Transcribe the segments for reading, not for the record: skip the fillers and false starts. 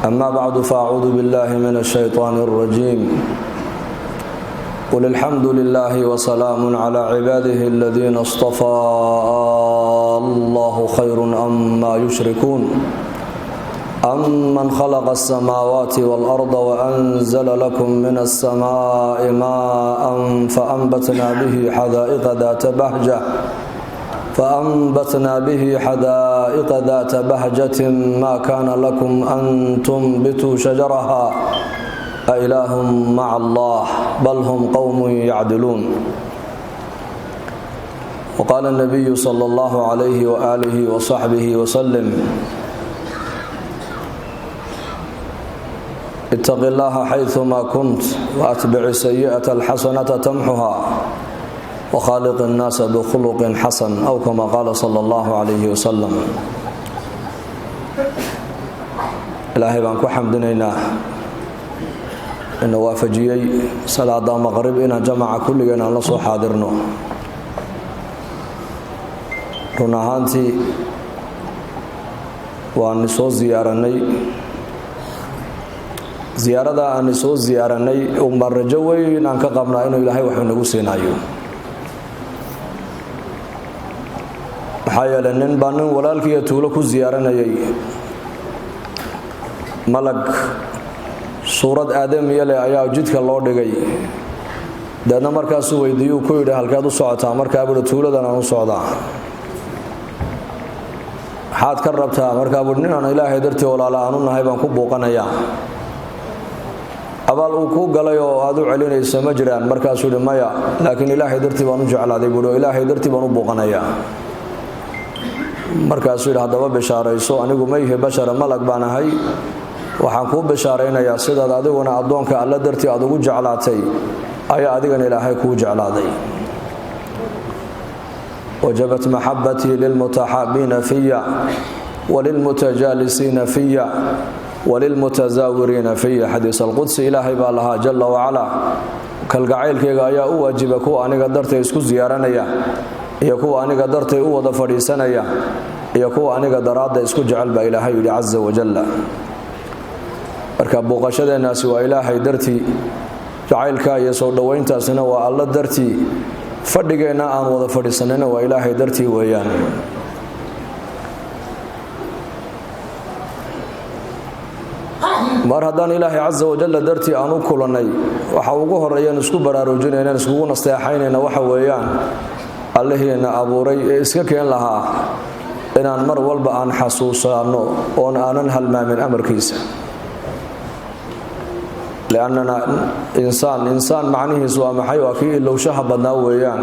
أما بعد فأعوذ بالله من الشيطان الرجيم قل الحمد لله وسلام على عباده الذين اصطفى الله خير أما يشركون أمن خلق السماوات والأرض وأنزل لكم من السماء ماء فأنبتنا به حدائق ذات بهجة ما كان لكم أن تنبتوا شجرها أإله مع الله بل هم قوم يعدلون. وقال النبي صلى الله عليه وآله وصحبه وسلم اتق الله حيثما كنت وأتبع السيئة الحسنة تمحها وخالق الناس بخلق حسن أو كما قال صلى الله عليه وسلم. إلهي بانكو حمدنا إنه وافجيي صلاة مغرب إنا جمع كلنا لصو حاضرنا رناهانتي وأن سو زيارني زيارة أن سو زيارني ومر جوي أنك قبنا إنه إلهي وحي نقصينايو حيالا نبان walaalkii tuulo ku ziyaaranayay malag suurad aadamiye leh ayaa jidka loo dhigay dadna markaas uu weydiiyay ku yidhi halkaad u socotaa markaa buu tuuladan aan u socdaa xaad ka rabtaa markaa buu ninaan ilaahay dartii walaala aanu nahay baan ku booqanayaa abaal uu ku galay oo aad u celinayso ma jiraan markaas uu maya laakiin ilaahay dartii baan u jeclaaday buu ilaahay dartii baan u booqanayaa markaas uu hadaba bishaarayso anigu ma yahay bashar malag baan ahay waxaan ku bishaareynayaa sidaad adiguna adoonka alla dartii aad ugu jeclaatay ayaa adigana ilaahay ku jeclaaday wajabat mahabbati lilmutahabbina fiyya walilmutajalisina fiyya walilmutazawirina fiyya hadith alqudsi ilaahay baa laha jalla wa ala kalgacaylkayga ayaa u waajiba ku aniga dartay isku ziyaaranaya iyo kuwa aniga dartay u wada fadhiisanaya iyo kuwa aniga daraada isku jecel ba ilaahay yiri azza wa jalla marka booqashadeenaasi waa ilaahay dartii jacaylka iyo soo dhaweyntaasina waa alla dartii fadhigeena aan wada fadhiisanayna waa ilaahay dartii weeyaan mar haddaan ilaahay azza wa jalla dartii aan u kulanay waxa ugu horeeyaan isku baraarujinayna isku nasteexaynayna waxa weeyaan allaheena abuuray ee iska keen lahaa inaan mar walba aan xasuusano oo aanan halmaamin amarkiisa لأننا إنسان معنيه سواء محي وكي لو شهب النوويان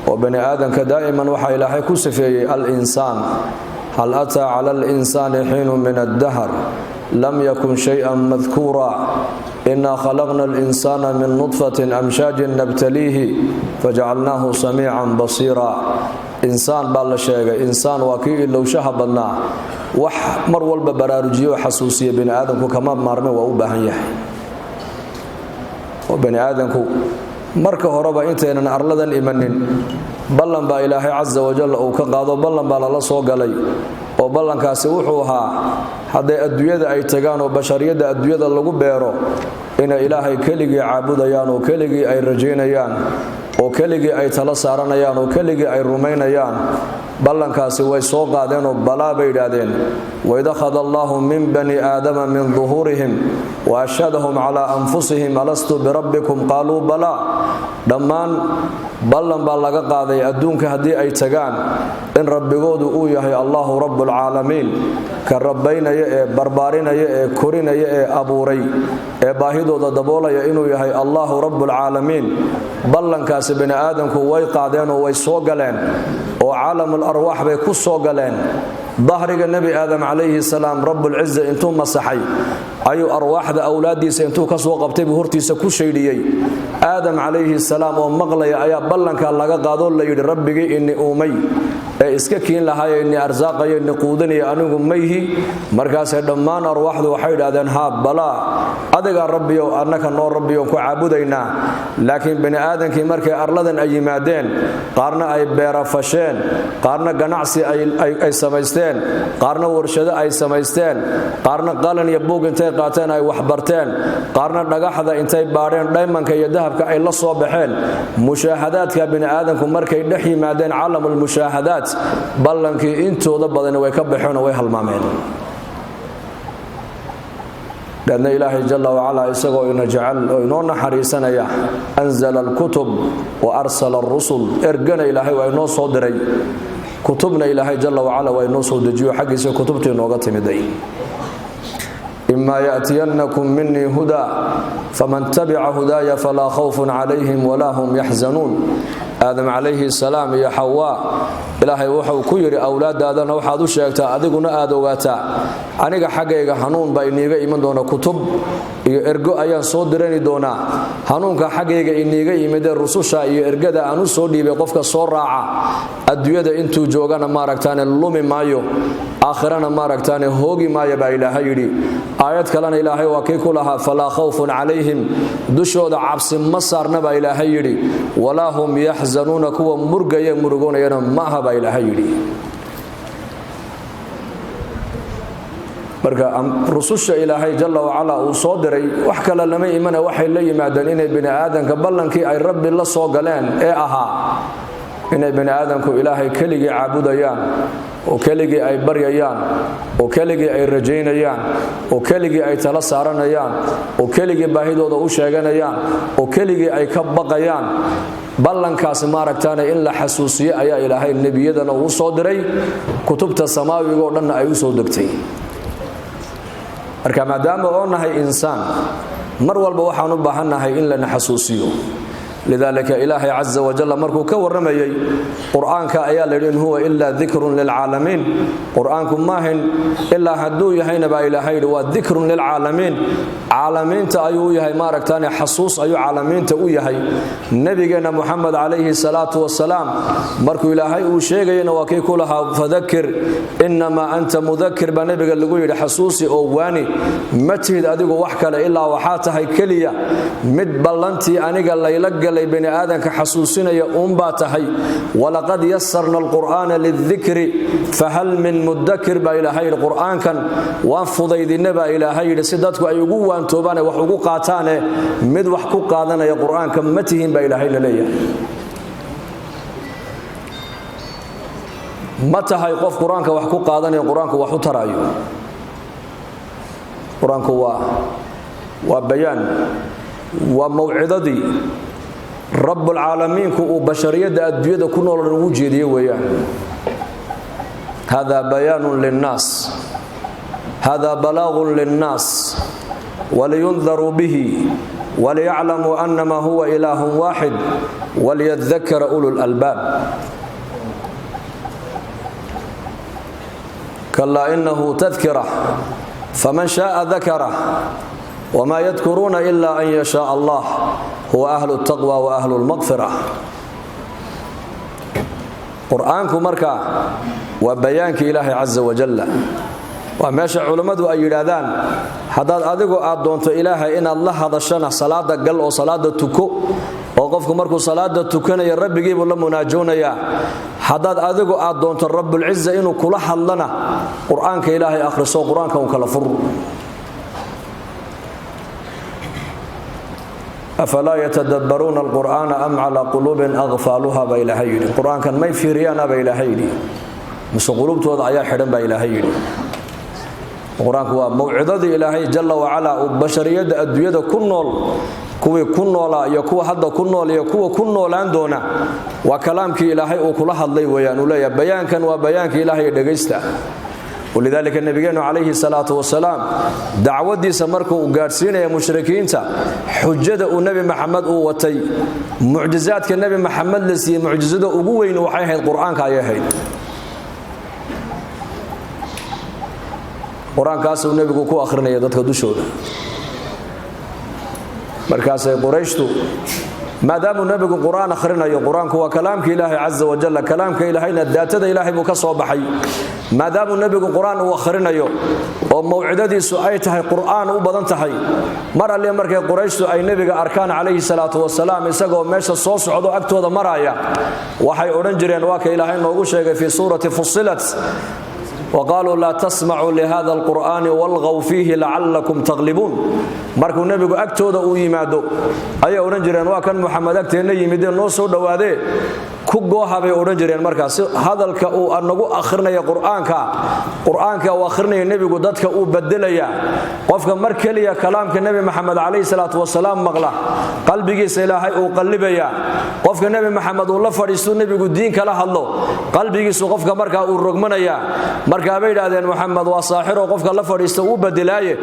وبني آدم كدائما وحي إلهي كسفي الإنسان هل أتى على الإنسان حين من الدهر لم يكن شيئا مذكورا إنا خلقنا الإنسان من نطفة أمشاج نبتليه فجعلناه سميعا بصيرا إنسان بالشيء إنسان وكي لو شهبنا وحمر والببرارجي وحسوسية بني آدم كما مرمي وأوباهيه وبني آدم marka horeba inteenan arladan imanin ballan baa ilaahay azza wa jalla uu ka qaado ballan baa la soo galay oo ballankaasi wuxuu ahaa haday adduunyada ay tagaan oo bashariyada adduunyada lagu beero in ilaahay keligii caabudayaan oo keligii ay rajeynayaan oo keligii ay tala saaranayaan oo keligii ay rumaynayaan ballankaasi way soo qaadeen oo balaa bay yiraahdeen wayda khadallahu min bani aadama min dhuhurihim wa ashhadahum ala anfusihim alastu bi rabbikum qalu bala dhammaan ballan baa laga qaaday adduunka hadii ay tagaan in rabbigoodu uu yahay Allahu rabbul alamin ka rabbaynaya ee barbaarinaya ee korinaya ee abuuray ee baahidooda daboolaya inuu yahay Allahu rabbul alamin ballankaasi bani aadamku way qaadeen oo way soo galeen oo caalamul arwaax bay ku soo galeen ظهرك النبي آدم عليه السلام رب العزة انتم مسحي أي أرواح ذا أولادي سينتو كسو قبتي بهرتي سكو شيديي آدم عليه السلام ومغلي أيا بلنك الله قادوا لي ربك إني أومي ee iska kiin lahaayeen arsaaqayeen quudinaya anigu mayhi markaas dhammaan arwaaxdu waxay yiraahdeen ha bala adiga rabbiyo annaka noo rabbiyo ku caabudaynaa laakiin bani aadankii markay arladan ay yimaadeen qaarna ay beera fasheen qaarna ganacsi ay samaysteen qaarna warshado ay samaysteen qaarna qalan iyo buug intay qaateen ay wax barteen qaarna dhagaxda intay baadheen diamondka iyo dahabka ay la soo baxeen mushaahadaadka bani aadanku markay dhex yimaadeen caalamul mushaahadaat ballankii intooda badan way ka baxeen oo way halmaameen لأن إلهي جل وعلا إسقوا إن جعل وإننا حريصنا يا أنزل الكتب وأرسل الرسل إرجنا إلهي وإنه صدري كتبنا إلهي جل وعلا وإنه صدجي حق كتبتي نوقت مدي إما يأتينكم مني هدى فمن تبع هداي فلا خوف عليهم ولا هم يحزنون آدم عليه السلام يا حواء إلهي وحو كيري أولاد آدم وحادو شاكتا أدقنا آدواتا أنيقا حقيقا حنون بإنيقا إيمان دونا كتب إرقو أيان صدريني دونا حنونك حقيقا إنيقا إيمان دي الرسوشا إرقا دا أنو صدري بقفك صور راعة الدوية دا انتو جوغانا ماركتان اللومي مايو آخرانا ماركتان هوغي مايا با إلهي يري آيات كلان إلهي وكيكو لها فلا خوف عليهم دشو دا عبس مصار نبا إلهي يري ولا هم يحزنون كوا مرقيا مرقون ينا معها با إلهي يري marka rususha ilaahay jalla wa ala uu soo diray wax kale lama iimana waxay la yimaadeen inay bini aadanka ballankii ay rabbi la soo galeen ee ahaa inay bini aadanku ilaahay keligii caabudayaan oo keligii ay baryayaan oo keligii ay rajaynayaan oo keligii ay tala saaranayaan oo keligii baahidooda u sheeganayaan oo keligii ay ka baqayaan ballankaas maaragtaana in la xasuusiyo ayaa ilaahay nabiyadana uu soo diray kutubta samaawiga oo dhan ay u soo degtay marka maadaama oo nahay insaan mar walba waxaan u baahanahay in la xasuusiyo لذلك إلهي عز وجل مركو كورمي قرآنك أيال إن هو إلا ذكر للعالمين قرآنكم ما هن إلا هدو يهين با إلهي وذكر للعالمين عالمين تأيو يهي مارك تاني حصوص أيو عالمين تأيو يهي نبينا محمد عليه الصلاة والسلام مركو إلهي وشيغين وكيكو لها فذكر إنما أنت مذكر بنبيك اللي قوي حصوصي أواني متهد أدقو وحكا إلا وحاتها كلية مد بلنتي أنيق اللي يلقى بني آدم كحسوسنا يا باتهي ولقد يسرنا القرآن للذكر فهل من مدكر بإلهي القرآن كان وانفضي ذي النبا إلهي لسدتك أيقوا وانتوبان وحقوقاتان مد وحقوقاتنا يا قرآن كمتهم بإلهي لليه متى هيقف قرآنك وحقوقاتنا يا قرآنك وحترايو قرآنك وبيان وموعظتي رب العالمين كو بشرية الدنيا كنا لنوجد وياه هذا بيان للناس هذا بلاغ للناس ولينذروا به وليعلموا أنما هو إله واحد وليذكر أولو الألباب كلا إنه تذكرة فمن شاء ذكره وما يذكرون إلا أن يشاء الله هو أهل التقوى وأهل المغفرة قرآنكم مركا وبيانك إلهي عز وجل وماشى علماء أي الأذان حداد أدقوا أدونت إلهي إن الله هذا الشنع صلاة قل أو صلاة تكو وقفكم مركو صلاة تكونا يا رب جيبوا لهم مناجونا يا حداد أدقوا أدونت الرب العزة إنه كلها لنا قرآنك إلهي آخر صو قرآنك وكلفر أفلا يتدبرون القرآن أم على قلوب أغفالها بإلهي القرآن كان ما يفيريانا بإلهي مش قلوب توضع يا حرم بإلهي القرآن هو موعظة إلهي جل وعلا وبشرية الدنيا كنول كوي كنولا يكو حد كنول يكو كنول عندنا وكلامك إلهي وكلها الله ويان ولا بيان كان وبيانك إلهي دغيستا ولذلك النبي عليه الصلاة والسلام دعوتي سمركو وقارسين يا مشركين حجة النبي محمد ووتي معجزات كالنبي محمد لسي معجزة أقوين وحيها القرآن كايهين القرآن كاسو النبي كو آخرنا يدتك دوشودا مركاسي قريشتو maadaama nabigu quraan akhrinayo quraanku waa kalaamka ilaahay azza wa jalla kalaamka ilaahayna daatada ilaahay buu ka soo baxay maadaama nabigu quraan uu akhrinayo oo mawcidadiisu ay tahay quraan u badan tahay mar alle markay qurayshtu ay nabiga arkaan calayhi salaatu wasalaam isagoo meesha soo socdo agtooda maraya waxay oran jireen waa ka ilaahay noogu sheegay fi suurati fussilat وقالوا لا تسمعوا لهذا القرآن والغوا فيه لعلكم تغلبون markuu nabigu agtooda uu yimaado ay oran jireen waa kan Muhammad agteena yimideen noo soo dhawaade ku goohabay oran jireen markaas hadalka uu anagu akhrinayo quraanka uu akhrinayo nabigu dadka uu bedelaya qofka mar kaliya kalaamka nabi Muhammad alayhi salaatu wasalaam maqla qalbigiisa ilaahay uu qalbaya qofka nabi Muhammad uu la fadhiisto nabigu diin kala hadlo qalbigiisa qofka marka uu rogmanaya marka bay yiraahdeen Muhammad waa saaxir oo qofka la fadhiisto uu bedelaaye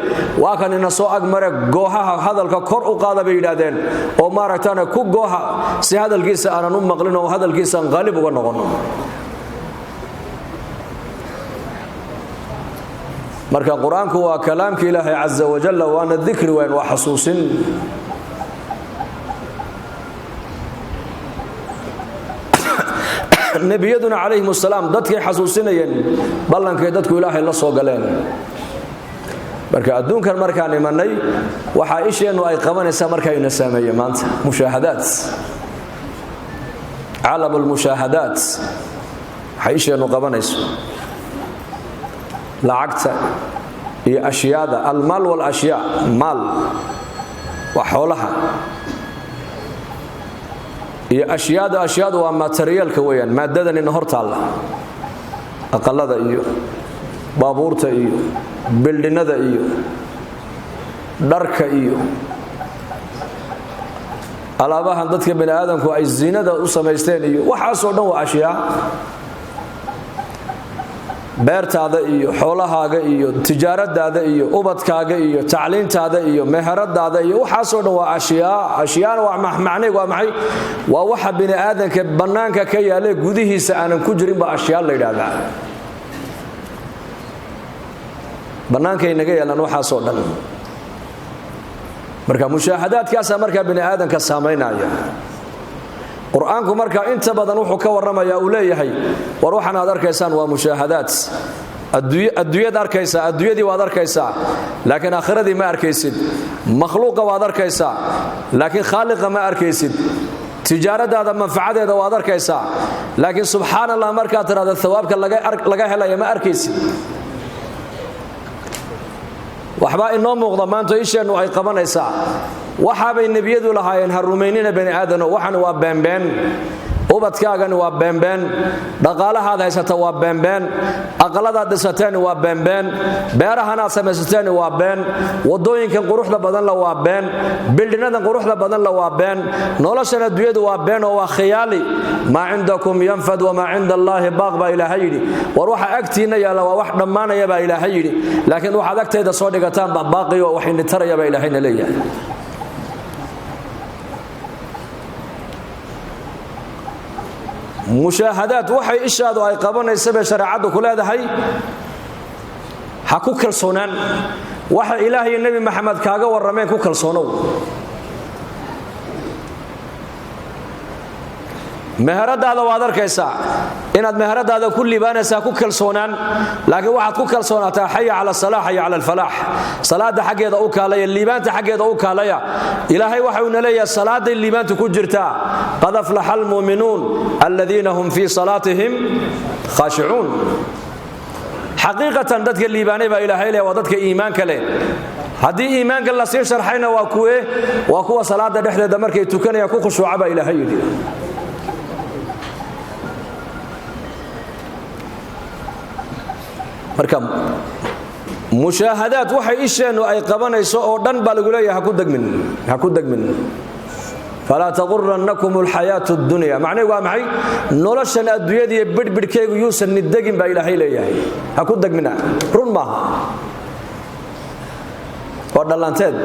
waa kan ina soo agmare goohaha hadalka kor u qaada bay yiraahdeen oo maaragtana ku gooha si hadalkiisa aanan u maqlin oo hadalkiisa qalib uga noqon marka quraanku waa kalaamka ilaahay azza wa jalla waana dhikri weyn waa xasuusin nabiyaduna alayhi salaam dadkay xasuusinayeen ballankay dadku ilaahay la soo galeen marka adduunkan markaan imanay waxa isheenu ay qabanaysaa marka ay nasameeyeen maanta mushahadaat عالم المشاهدات حيشي نقبانيس لعقت هي أشياء المال والأشياء مال وحولها هي أشياء وماتريال كويان مادة النهار تعالى أقل هذا إيو بابورتا إيو بلدنا ذا إيو درك إيو alaabahan dadka bini aadamku ay zinada u sameysteen iyo waxa soo dhan waa ashiya beertaada iyo xoolahaaga iyo tijaaradaada iyo ubadkaaga iyo tacliintaada iyo meheradaada iyo waxa soo dhan waa ashiyaan waa macnaheedu waa maxay waa waxa bini aadamka banaanka ka yaale gudihiisa aanan ku jirin ba ashiya la yiraahdaa banaanka inaga yeelan waxa soo dhan marka mushahadaadkaas marka bini aadanka saameynaya quraanku marka inta badan wuxuu ka waramaya uu leeyahay war waxaan aad arkaysaan waa mushahadaad adduunyada arkaysa adduunyadii waad arkaysaa laakiin aakhiradi ma arkaysid makhluuqa waad arkaysaa laakiin khaaliqa ma arkaysid tijaaradaada manfacadeeda waad arkaysaa laakiin subhanallah marka tiraada thawaabka laga helayo ma arkaysid waxba inoo muuqda maanta isheenu ay qabanaysaa waxa bay nabiyadu lahaayeen harumeynina bani aadano waxan waa beenbeen ubadkaagan waa beenbeen dhaqaalahaada haysata waa beenbeen aqalada dhisateen waa beenbeen beerahana samaysateen waa been wadooyinkan quruxda badan la waa been bildinadan quruxda badan la waa been noloshan adduunyadu waa been oo waa khiyaali ma cindakum yanfad wa ma cinda allahi baaq ba ilaahay yiri war waxa agtiina yaala waa wax dhamaanaya ba ilaahay yiri laakiin waxa agteeda soo dhigataan baaqi oo wax in taraya ba ilaahayna leeyahay mushahadaat waxay ishaadu ay qabanaysaa be shariicadu ku leedahay ha ku kalsoonaan waxa ilaahay iyo nabi maxamed kaaga warameen ku kalsoonow meheradaada waad arkaysaa inaad meheradaada ku liibaanaysaa ku kalsoonaan laakiin waxaad ku kalsoonaataa hayya ala salaah hayya ala falah salaada xageeda u kaalaya liibaanta xageeda u kaalaya ilaahay waxa uu leeyahay salaada liibaanta ku jirta qad aflahal mu'minuun alladheena hum fi salatihim khashi'un haqiiqatan dadka liibaanay ba ilaahay leeyahay waa dadka iimaanka leh hadii iimaanka la sii sharxayna waa kuwa salaada dhexdeeda markay tukanayaan ku khushuuca ba ilaahay yiri marka mushahadaat waxay isheenu ay qabanayso oo dhan baa lagu leeyahay ha ku dagmin fala tagurrannakum alhayatu ad-dunya macnaheedu waa maxay noloshan adduunyada bidbidkeegu yuusan nidagin baa ilaahay leeyahay ha ku dagmina run ma oo dhalanteed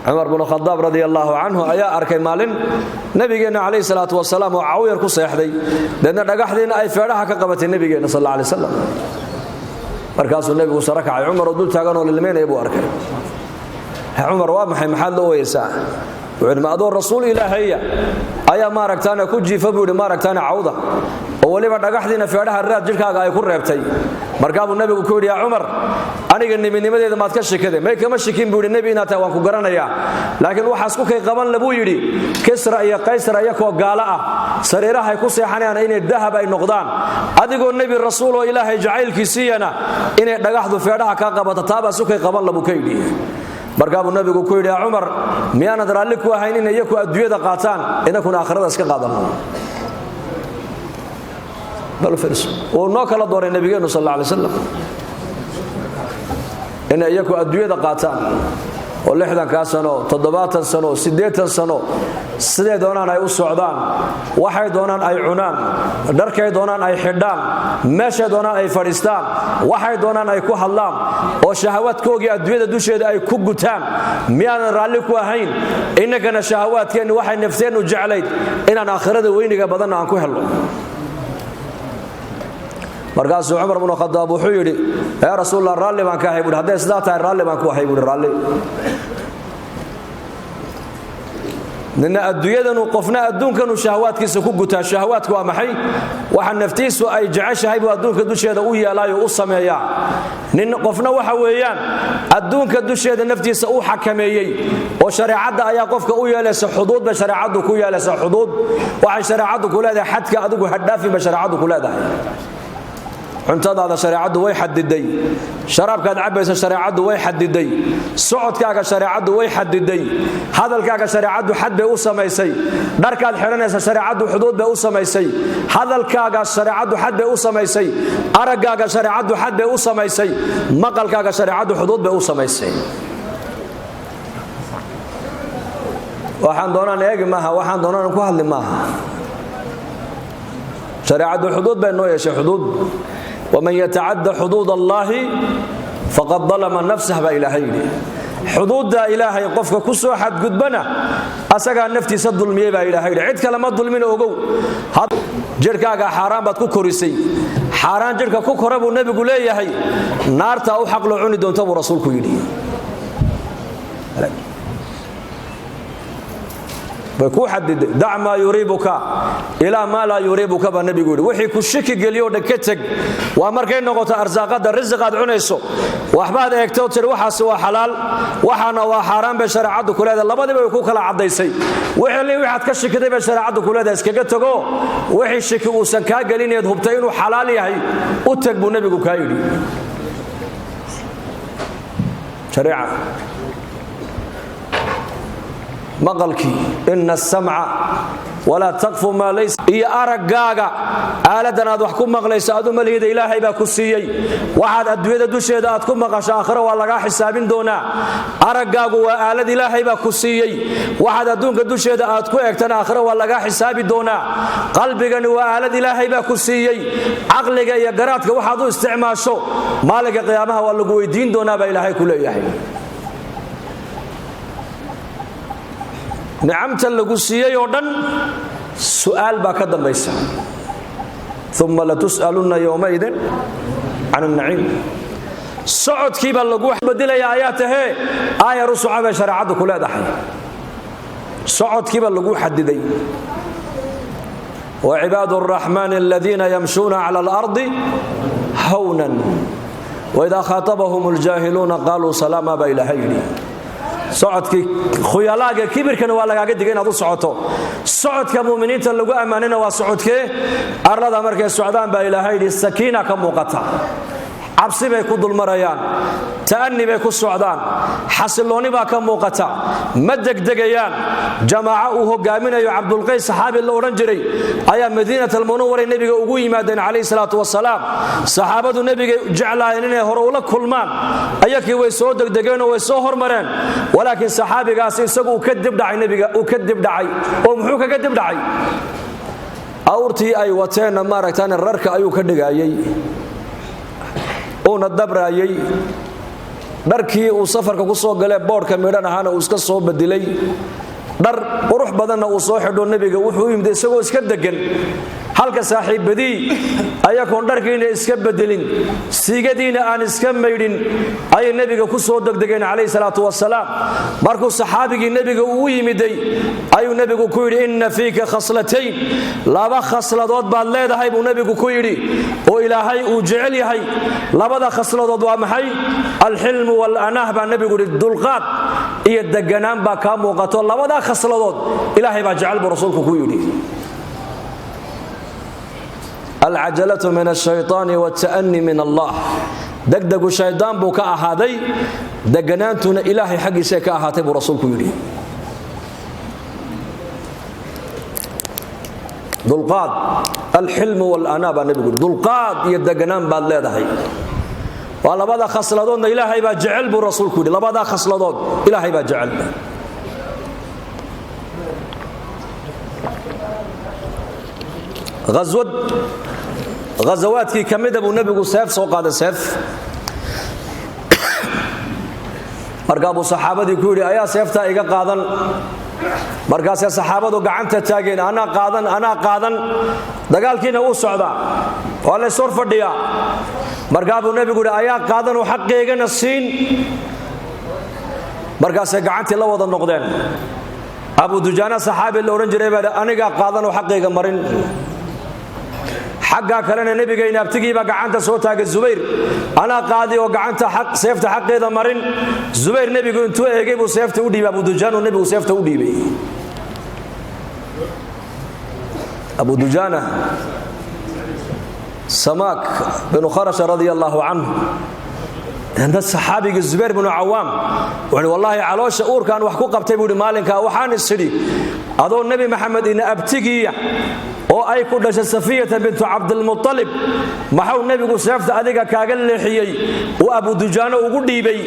Umar ibn Khattab radiyallahu anhu ayaa arkay maalin nabigeena kaleey salaatu wasalaam oo caawiyar ku seexday dadna dhagaxdiina ay feedhaha ka qabatay nabigeena sallallahu alayhi wasallam markaasuu nabigu sarakacay Umar oo dul taagan oo lilmeynay buu arkay Umar waa maxay loo weeysaa وعندما أدور رسول إلهية أيا ما ركتانا كجي فبودي ما ركتانا عوضة ولي بعد قحدنا في عرها الراد جلك هاي يكون ربتي مركب النبي يقول يا عمر أنا قلني من مدة ما تكش كذا ما يكمش كين بودي النبي نتا وانكو قرنا يا لكن وحسكوك قبل لبو يدي كسر يا قيصر يا كو قالاء سريرها يكون سيحني أنا إن الذهب أي نقدان أديكو النبي الرسول إلهي جعل كيسينا إن دقحدو في عرها كاقبة تتابع سوك قبل لبو كيدي markaabuu nabigu ku yidhi Umar miyaanad raalli ku ahayn in iyagu adduunyada qaataan inakuna aakhirada iska qaadano bal firs oo noo kala dooray nabigeenu sallallahu alayhi wasallam in iyagu adduunyada qaataan oo 60 sano 70 sano 80 sano sidee doonaan ay u socdaan waxay doonaan ay cunaan dharkay doonaan ay xidhaan meesha doonaan ay fadhiistaan waxay doonaan ay ku hadlaan oo shahawaadkoodii adduunyada dusheeda ay ku gutaan miyaan raalli ku ahayn inagana shahawaadkeenu waxay nafteenu jeclayd inaan aakhirada weyniga badan aan ku helno markaas Umar ibn Khattab wuxuu yiri ya rasuulullah raalli baan ka ahay buu haday sidaa tahay raalli baan ku ahay buu raalli nina adduunyadanu qofna adduunkanu shahawaadkiisa ku gutaa shahawaadku waa maxay waxa naftiisu ay jeceshahay buu adduunka dusheeda u yeelaayo u sameeyaa nin qofna waxa weeyaan adduunka dusheeda naftiisa u xakameeyay oo shariicada ayaa qofka u yeelaysa xuduud ba shariicadu ku yeelaysa xuduud waxa shariicadu ku leedahay xadka adigu hadhaafi ba shariicadu ku leedahay cuntada shariicadu way xadiday sharaabkaad cabaysa shariicadu way xadiday socodkaaga shariicadu way xadiday hadalkaaga shariicadu xad bay u samaysay dharkaad xiranaysa shariicadu xuduud bay u samaysay hadalkaaga shariicadu xad bay u samaysay aragaaga shariicadu xad bay u samaysay maqalkaaga shariicadu xuduud bay u samaysay waxaan doonaan eegi maaha waxaan doonaan ku hadli maaha shariicadu xuduud bay noo yeeshay xuduud ومن يتعدى حدود الله فقد ظلم نفسه بإلهي حدود إلهي قفك كسو حد قدبنا أساقا نفتي سد ظلمي بإلهي عد كلمات ظلمين أوقو جركاقا حرام باتكو كوريسي حرام جركا كو كورابو النبي قول إيهي نارتا أو حق لعوني دون تبو رسولكو يلي بكو حدد دع ما يريبك الى ما لا يريبك بالنبي يقول وحي كشكي غليو دكتك ومركay noqoto arsaaqada rizqaad cunayso waxbaad eegto tir waxaas waa xalaal waxana waa xaraam ba shariicadu kuleeda labadiba way ku kala cadeysay wixii waxaad ka shikiday ba shariicadu kuleeda iskaga tago wixii shiki uu san ka galineed hubtay inuu xalaal yahay u tag buu nabigu ka yiri shariica مقلكي إن السمع ولا تقف ما ليس إيا أرقاقا آلدنا أدوحكم مغليس أدو مليد إلهي باكسيي واحد أدوية دوشيدا أدكم مغاش آخر والله حسابين دونا أرقاقو وآلد إلهي باكسيي واحد أدونك دوشيدا أدكو اكتنا آخر والله حسابي دونا قلبك وآلد إلهي باكسيي عقلك يا قراتك وحدو استعماشو مالك قيامها والله دين دونا بإلهي كل يحي نعمت لغو سيي oo dhan su'aal ba ka dambaysa thumma la tus'aluna yawma idin 'an an-na'im socodkii ba lagu beddelaya aayatahe aaya rusucaba shariicadu ku leedahay socodkii ba lagu xadiday wa ibadur rahman alladhina yamshuna 'ala al-ardi hawnan wa idha khatabahumul jahiluna qalu salama ba ilahayni socodkii khuyalaaga kibirkana waa lagaaga digay inaad u socoto socodka muuminiinta lagu amaanina waa socodkee arlada markay socdaan baa ilaahay sakiina ka muuqata cabsi bay ku dulmarayaan taanni bay ku socdaan xasilooni baa ka muuqata ma degdegayaan jamaa uu hogaaminayo Abdul Qays saxaabi la oran jiray ayaa Madiinatul Munawwara nabiga ugu yimaadeen kaleey salaatu wasalaam saxaabadu nabiga jeclaayeen inay hore ula kulmaan ayakii way soo degdegeen oo way soo hormareen walaakiin saxaabigaas isagu ka dib dhacay nabiga uu ka dib dhacay oo muxuu kaga dib dhacay awrtii ay wateen ma aragtaan rarka ayuu ka dhigayay oo nadabrayay dharkii uu safarka ku soo galay boorka meedhan ahaana uu iska soo bedilay dhar qurux badanna uu soo xidho nabiga wuxuu yimid isagoo iska degan halka saaxiibadii ayakoon dharkiina iska bedelin siigadiina aan iska maydhin ayay nebiga ku soo degdegeen calayhi salaatu wasalaam markuu saxaabigii nebiga uu yimiday ayuu nebigu ku yidhi inna fiika khaslatayn laba khasladood baad leedahay buu nebigu ku yidhi oo ilaahay uu jecel yahay labada khasladood waa maxay alxilmu walanaah baa nebigu yidhi dulqaad iyo deganaan baa kaa muuqato labada khasladood ilaahay baa jecel buu rasuulku ku yidhi العجلة من الشيطان والتأني من الله دقدق الشيطان بك أهادي دقنانتنا إلهي حقي سيكا أهاتي برسولك يري دلقاد الحلم والأنابة نبي دلقاد يدقنان بالله ولا بدا خصلدون إلهي بجعل برسولك يري لا بدا خصلدون إلهي بجعل غزواتكي كميده ابو نبيgu seef soo qaada seef marka abu saxaabadii ku yiri ayaa seefta iga qaadan markaas saxaabadu gacanta taageen ana qaadan dagaalkiina uu socda oo la soo fadhiya marka abu nabigu yiri ayaa qaadan oo xaqeegana siin markaas gacantii la wada noqdeen abu dujana saxaabi la oran jiray baa aniga qaadan oo xaqeega marin حقا كلنا نبي جينا بتجي بقى عنده صوتها الزبير أنا قاضي وقعنته حق سيفت حق إذا مرن زبير نبي يقول أنتوا يجيبوا سيفت ودي أبو دجان ونبي وسيفت ودي بي أبو دجانة سماك بن خرش رضي الله عنه هذا الصحابي الزبير بن عوام والله على شعور كان وحقوق بتبود مالك وحان السري هذا النبي محمد إن أبتجي oo ay ku dhashay Safiyata bint Abdul Muttalib maxaa nabigu seefta adiga kaaga leexiyay oo Abu Dujana ugu dhiibay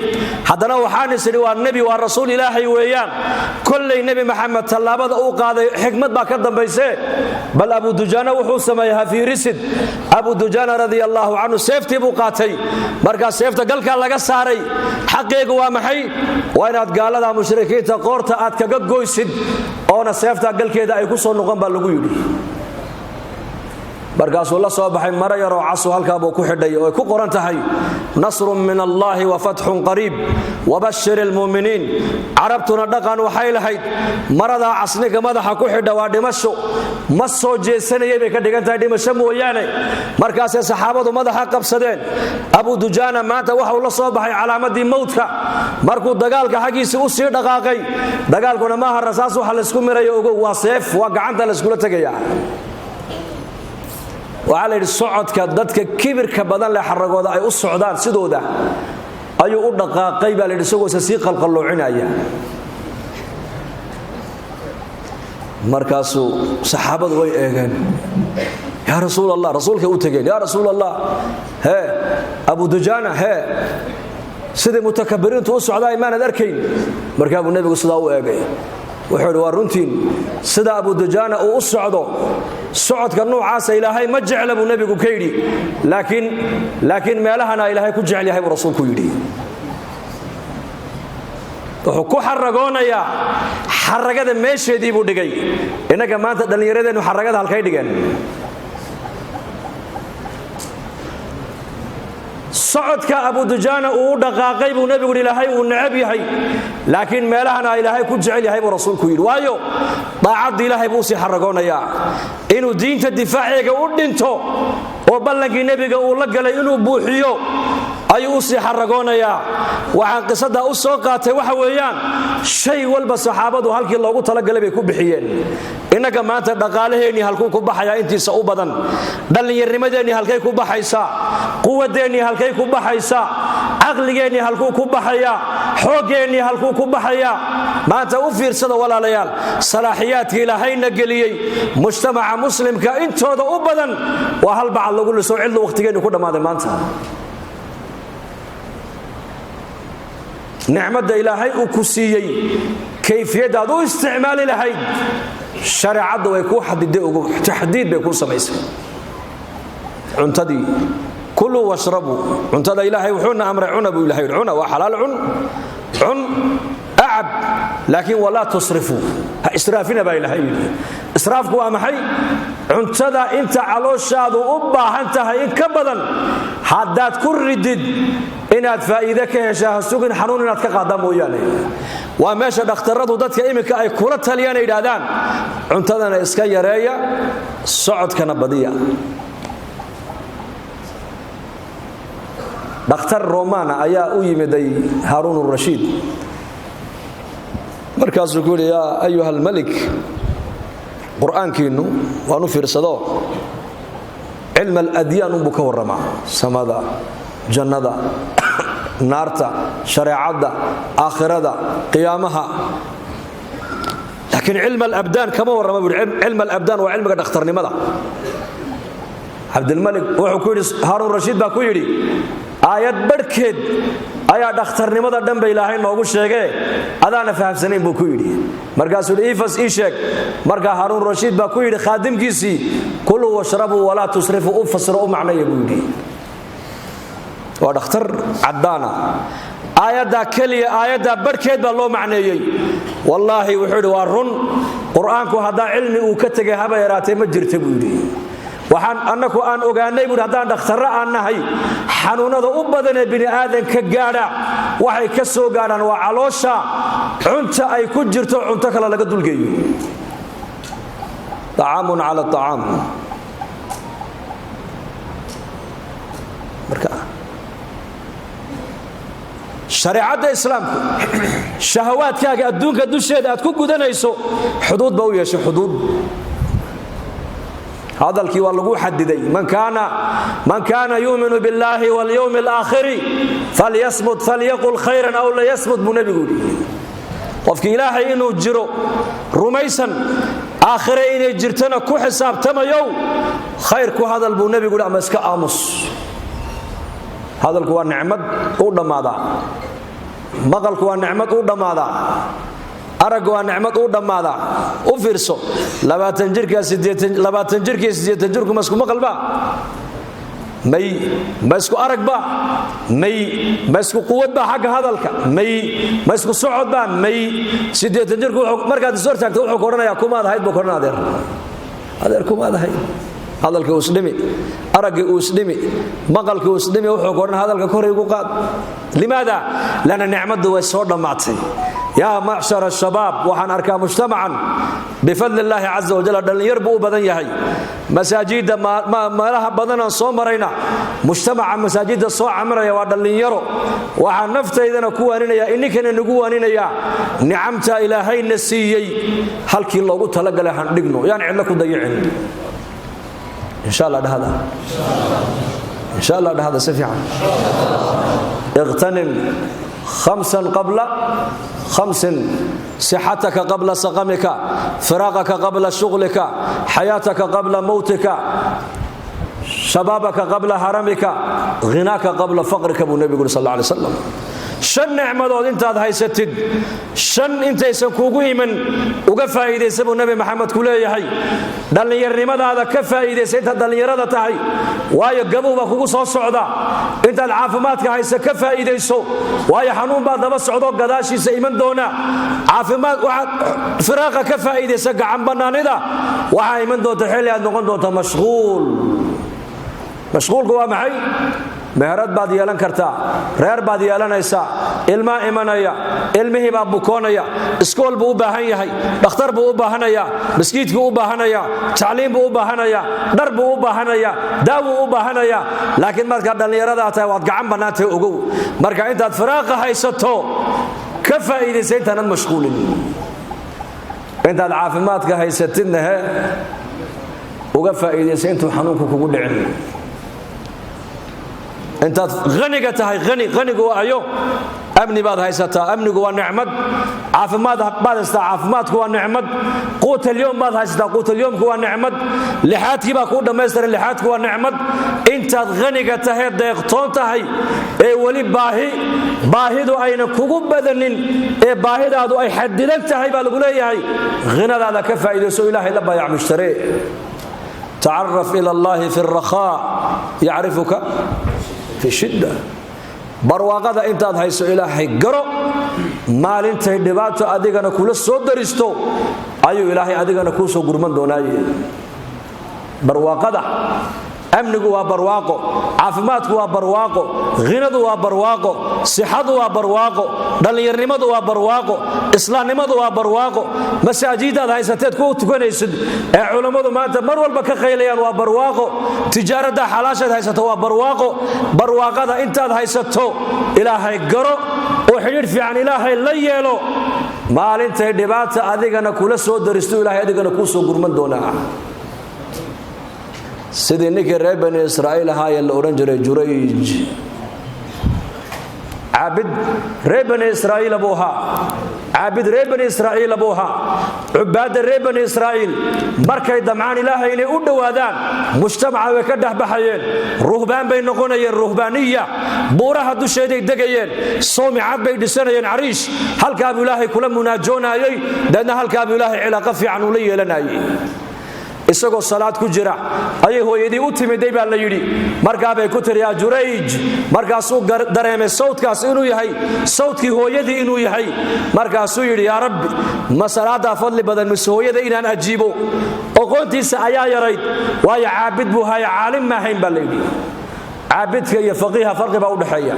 hadana waxaan isiri waa nabi waa rasuul Ilaahay weeyaan kullay nabi Muhammad talaabada uu qaaday xikmad baa ka dambaysay bal Abu Dujana wuxuu sameeyay fi risid Abu Dujana radiyallahu anhu seeftii buu qaatay marka seefta galka laga saaray xaqeegu waa maxay waa inaad gaalada mushrikiinta qoorta aad kaga goysid oo seefta galkeeda ay ku soo noqon baa lagu yiri markaasuu la soo baxay mara yar oo casu halka buu ku xidhay oo ku qoran tahay nasrun min allahi wa fathun qariib wa bashir almu'minin arabtuna dhaqan waxay lahayd marada casniga madaxa ku xidha waa dhimasho ma soo jeesanayay bay ka dhigan tahay dhimasho mooyaane markaas ay saxaabadu madaxa qabsadeen Abu Dujana maanta waxa uu la soo baxay calaamadii mawdka markuu dagaalka xaqiisa u sii dhaqaaqay dagaalkuna ma aha rasaas waxa la isku mirayo ugu waa seef waa gacanta la isku tagaya وعلى الصعد كدتك كبر كبدن لحرقودا ay u socdaan sidooda ayuu u dhaqaaqay baa la isagoo si qalqaloocinaya markaasuu saxaabadu way eegeen ya rasuulallah rasuulka u tageen ya rasuulallah Abu Dujana sida mutakabbiriintu u socdaa iimaan arkayn markaa uu nabigu sidaa u eegay wuxuu waa runtiin sida Abu Dujana uu u socdo socodka noocaas ilaahay ma jecla buu nabigu ka yiri laakiin meelahana ilaahay ku jecel yahay rasuulku yiri wuxuu ku xaragoonaya xaragada meesheedii buu dhigay inaga maanta dhalinyaradeennu xaragada halkay dhigeen socodka Abu Dujana uu dhaqaaqay buu nabigu ilaahay uu nacab yahay laakiin meelahana ilaahay ku jecel yahay buu rasuulku yiri waayo daacad ilaahay buu si xaragoonaya inuu diinta difaaciga u dhinto oo ballankii nabiga uu la galay inuu buuxiyo ayuu si xaragoonaya waxaan qisada u soo qaatay waxa weeyaan shay walba saxaabadu halkii loogu tala galay bay ku bixiyeen inaga maanta dhaqaalaheeni halkuu ku baxaya intiisa u badan dhalinyarnimadeeni halkay ku baxaysa quwadeeni halkay ku baxaysa aqligeeni halkuu ku baxaya xoogeeni halkuu ku baxaya maanta u fiirsada walaalayaal salaaxiyaadkii ilaahayna geliyay mujtamaca muslimka intooda u badan waa hal bacad lagu lisoo cidlo waqtigeenu ku dhamaaday maanta نعمة إلهي وكسيي كيفية هذا استعمال إلهي شرع ويكون تحديد بيكون سميس عنتدي كلوا واشربوا عنتدي إلهي وحنا أمر عنا بإلهي عنا وحلال عن أعب لكن ولا تصرفوا إسرافنا بإلهي إسرافكم أمحي cuntada inta calooshaadu u baahan tahay in ka badan haddaad ku ridid inaad faa'iido ka heshaa sugin xanuun inaad ka qaada mooyaane waa meesha dhakhtaradu dadka iminka ay kula taliyaan ay yidhaahdaan cuntadana iska yareeya socodkana badiya dhakhtar Romana ayaa u yimiday Harun al-Rashid markaasuu ku yidhi yaa ayuha al-malik qur'aankiinu waanu fiirsado cilm al-adyan buu ka waramaa samada jannada naarta shariicada aakhirada qiyaamaha laakiin cilm al-abdan kama warama cilm al-abdan waa cilmiga dhakhtarnimada Abdul Malik wuxuu ku yidhi Harun al-Rashid baa ku yidhi aayad barkeed ayaa dhakhtarnimada dhanba Ilaahay noogu sheegay adaana fahamsanayn buu ku yidhi markaasuu ifas ii sheeg marka Harun Rashid baa ku yidhi khaadimkiisii kulu washrabu wala tusrifu ufasru macnaa buu yidhi waa dhakhtar cadaana aayada kaliya aayada barkeed baa loo macneeyay wallahi wuxuu yidhi waa run quraanku hadaa cilmi uu ka tagay haba yaraatay ma jirta buu yidhi waxaan annagu aan ogaanay buu hadaan dhakhtar aan nahay xanuunada u badan ee bini aadanka gaadha waxay ka soo gaadhaan waa caloosha cunta ay ku jirto cunto kale laga dulgeeyo ta'amun ala ta'am marka shariicada islaamku shahawaadkaaga adduunka dusheeda aad ku gudanayso xuduud baa u yeeshay xuduud هذا الكي والله حددي من كان يؤمن بالله واليوم الآخر فليصمت فليقل خيرا أو لا يصمت بنبي قولي وفك إلهي إنه جرو رميسا آخر إنه جرتنا كو حساب تما يو خير كو هذا النبي يقول أمسك آمس هذا الكو النعمة أولا ماذا مغل كو النعمة أولا ماذا arag waa nicmad u dhamaada u fiirso 20 jirka 8 jirku masku maqalba may masku aragba may masku quwadba xagga hadalka may masku socodba may 8 jirku markaad soo taagto wuxuu qoranayaa kumaad ahayd buu qoranayaa adeer kumaad ahayd hadalka uu isdhimi aragga uu isdhimi maqalka uu isdhimi wuxuu qoran hadalka kor igu qaad limaada lana nicmadu way soo dhamaatay يا معشر الشباب وحن أركا مجتمعا بفضل الله عز وجل دلن يربو بدن يحي مساجد ما لها بدنا صومرينا مجتمعا مساجد الصوع عمر يا ودلن يرو وحن نفت إذا نكوانين يا إني كان نكوانين يا نعمت إلهي نسيي هل كي الله تلقى لها نقنو يعني عندكم ضيعين إن شاء الله هذا إن شاء الله هذا سفيعا اغتنم 5 قبل 5 صحتك قبل سقمك فراغك قبل شغلك حياتك قبل موتك شبابك قبل هرمك غناك قبل فقرك ابو النبي صلى الله عليه وسلم شن نعمدود انت هيستد شن انت يسن كوغو يمن uga faa'iideysan uu nabi maxamed ku leeyahay dhalinyarnimadaada ka faa'iideysan inta dhalinyarada tahay waayo gabowba kugu soo socda inta caafimaadka haysa ka faa'iideyso waayo xanuun baa daba socdo gadaashiisa iman doona caafimaad waxa firaaqa ka faa'iideysan gacan banaanida waxa iman doonta xilli aad noqon doonto mashquulku waa maxay meherad baad yeelan kartaa reer baad yeelanaysaa ilma imanaya ilmihi baa bukoonaya iskool buu u baahan yahay dhakhtar buu u baahanaya masjiidku u baahanaya tacliim buu u baahanaya dhar buu u baahanaya daawo u baahanaya laakiin marka dhalinyarada tahay waad gacan banaantay ogow marka intaad firaaqa haysato ka faa'iideysan intaanad mashquulin intaad caafimaadka haysatidna uga faa'iideysan intuu xanuunku kugu dhicin انت غني تهي غني وايو امني بعد هيستا امني هو نعمه عافماد بعد استا عافماد هو نعمه قوت اليوم بعد هيستا قوت اليوم هو نعمه لحاتك با كو دمهستر لحاتك هو نعمه انت غني تهي ديقتون تهي اي ولي باهيدو اين كوغو بدنين اي باهيدادو اي حددن تهي با لغو ليهي غنادادا كفايدسو الهي لا بايع مشتري تعرف الى الله في الرخاء يعرفك في الشدة barwaaqada intaad hayso ilaahay garo maalintay dhibaato adigana kula soo daristo ayuu ilaahay adigana ku soo gurman doonaa barwaaqada amnigu waa barwaaqo caafimaadku waa barwaaqo ghinadu waa barwaaqo sixadu waa barwaaqo dhalinyarnimadu waa barwaaqo islaamnimadu waa barwaaqo masaajidaad haysateed ku tukanaysid ee culimadu maanta mar walba ka qaylayaan waa barwaaqo tijaarada xalaashaad haysato waa barwaaqo barwaaqada intaad haysato ilaahay garo oo xiriir fiican ilaahay la yeelo maalintay dhibaata adigana kula soo daristo ilaahay adigana ku soo gurman doonaa sidii ninkii reer bani israa'iil ahaa la oran jiray Jurayj caabid reer bani israa'iil buu ahaa caabid reer bani israa'iil buu ahaa cubaad reer bani israa'iil markay damcaan ilaahay inay u dhawaadaan mujtamaca way ka dhaxbaxayeen ruhbaan bay noqonayeen ruhbaaniya buuraha dusheeday degayeen soomicad bay dhisanayeen cariish halkaa buu ilaahay kula munaajoonayay dadna halkaa buu ilaahay cilaaqo fiican u la yeelanayay isagoo salaad ku jira ayay hooyadii u timiday baa la yiri markaa bay ku tiri Jurayj markaasuu dareemay sawdkaas inuu yahay sawdkii hooyadii inuu yahay markaasuu yiri yaa rabbi ma salaada fadli badan mis hooyada inaan ajiibo aqoontiisa ayaa yarayd waayo caabid buu hay caalim ma hayn baa la yiri caabidka iyo faqiiha farqi baa u dhaxeeya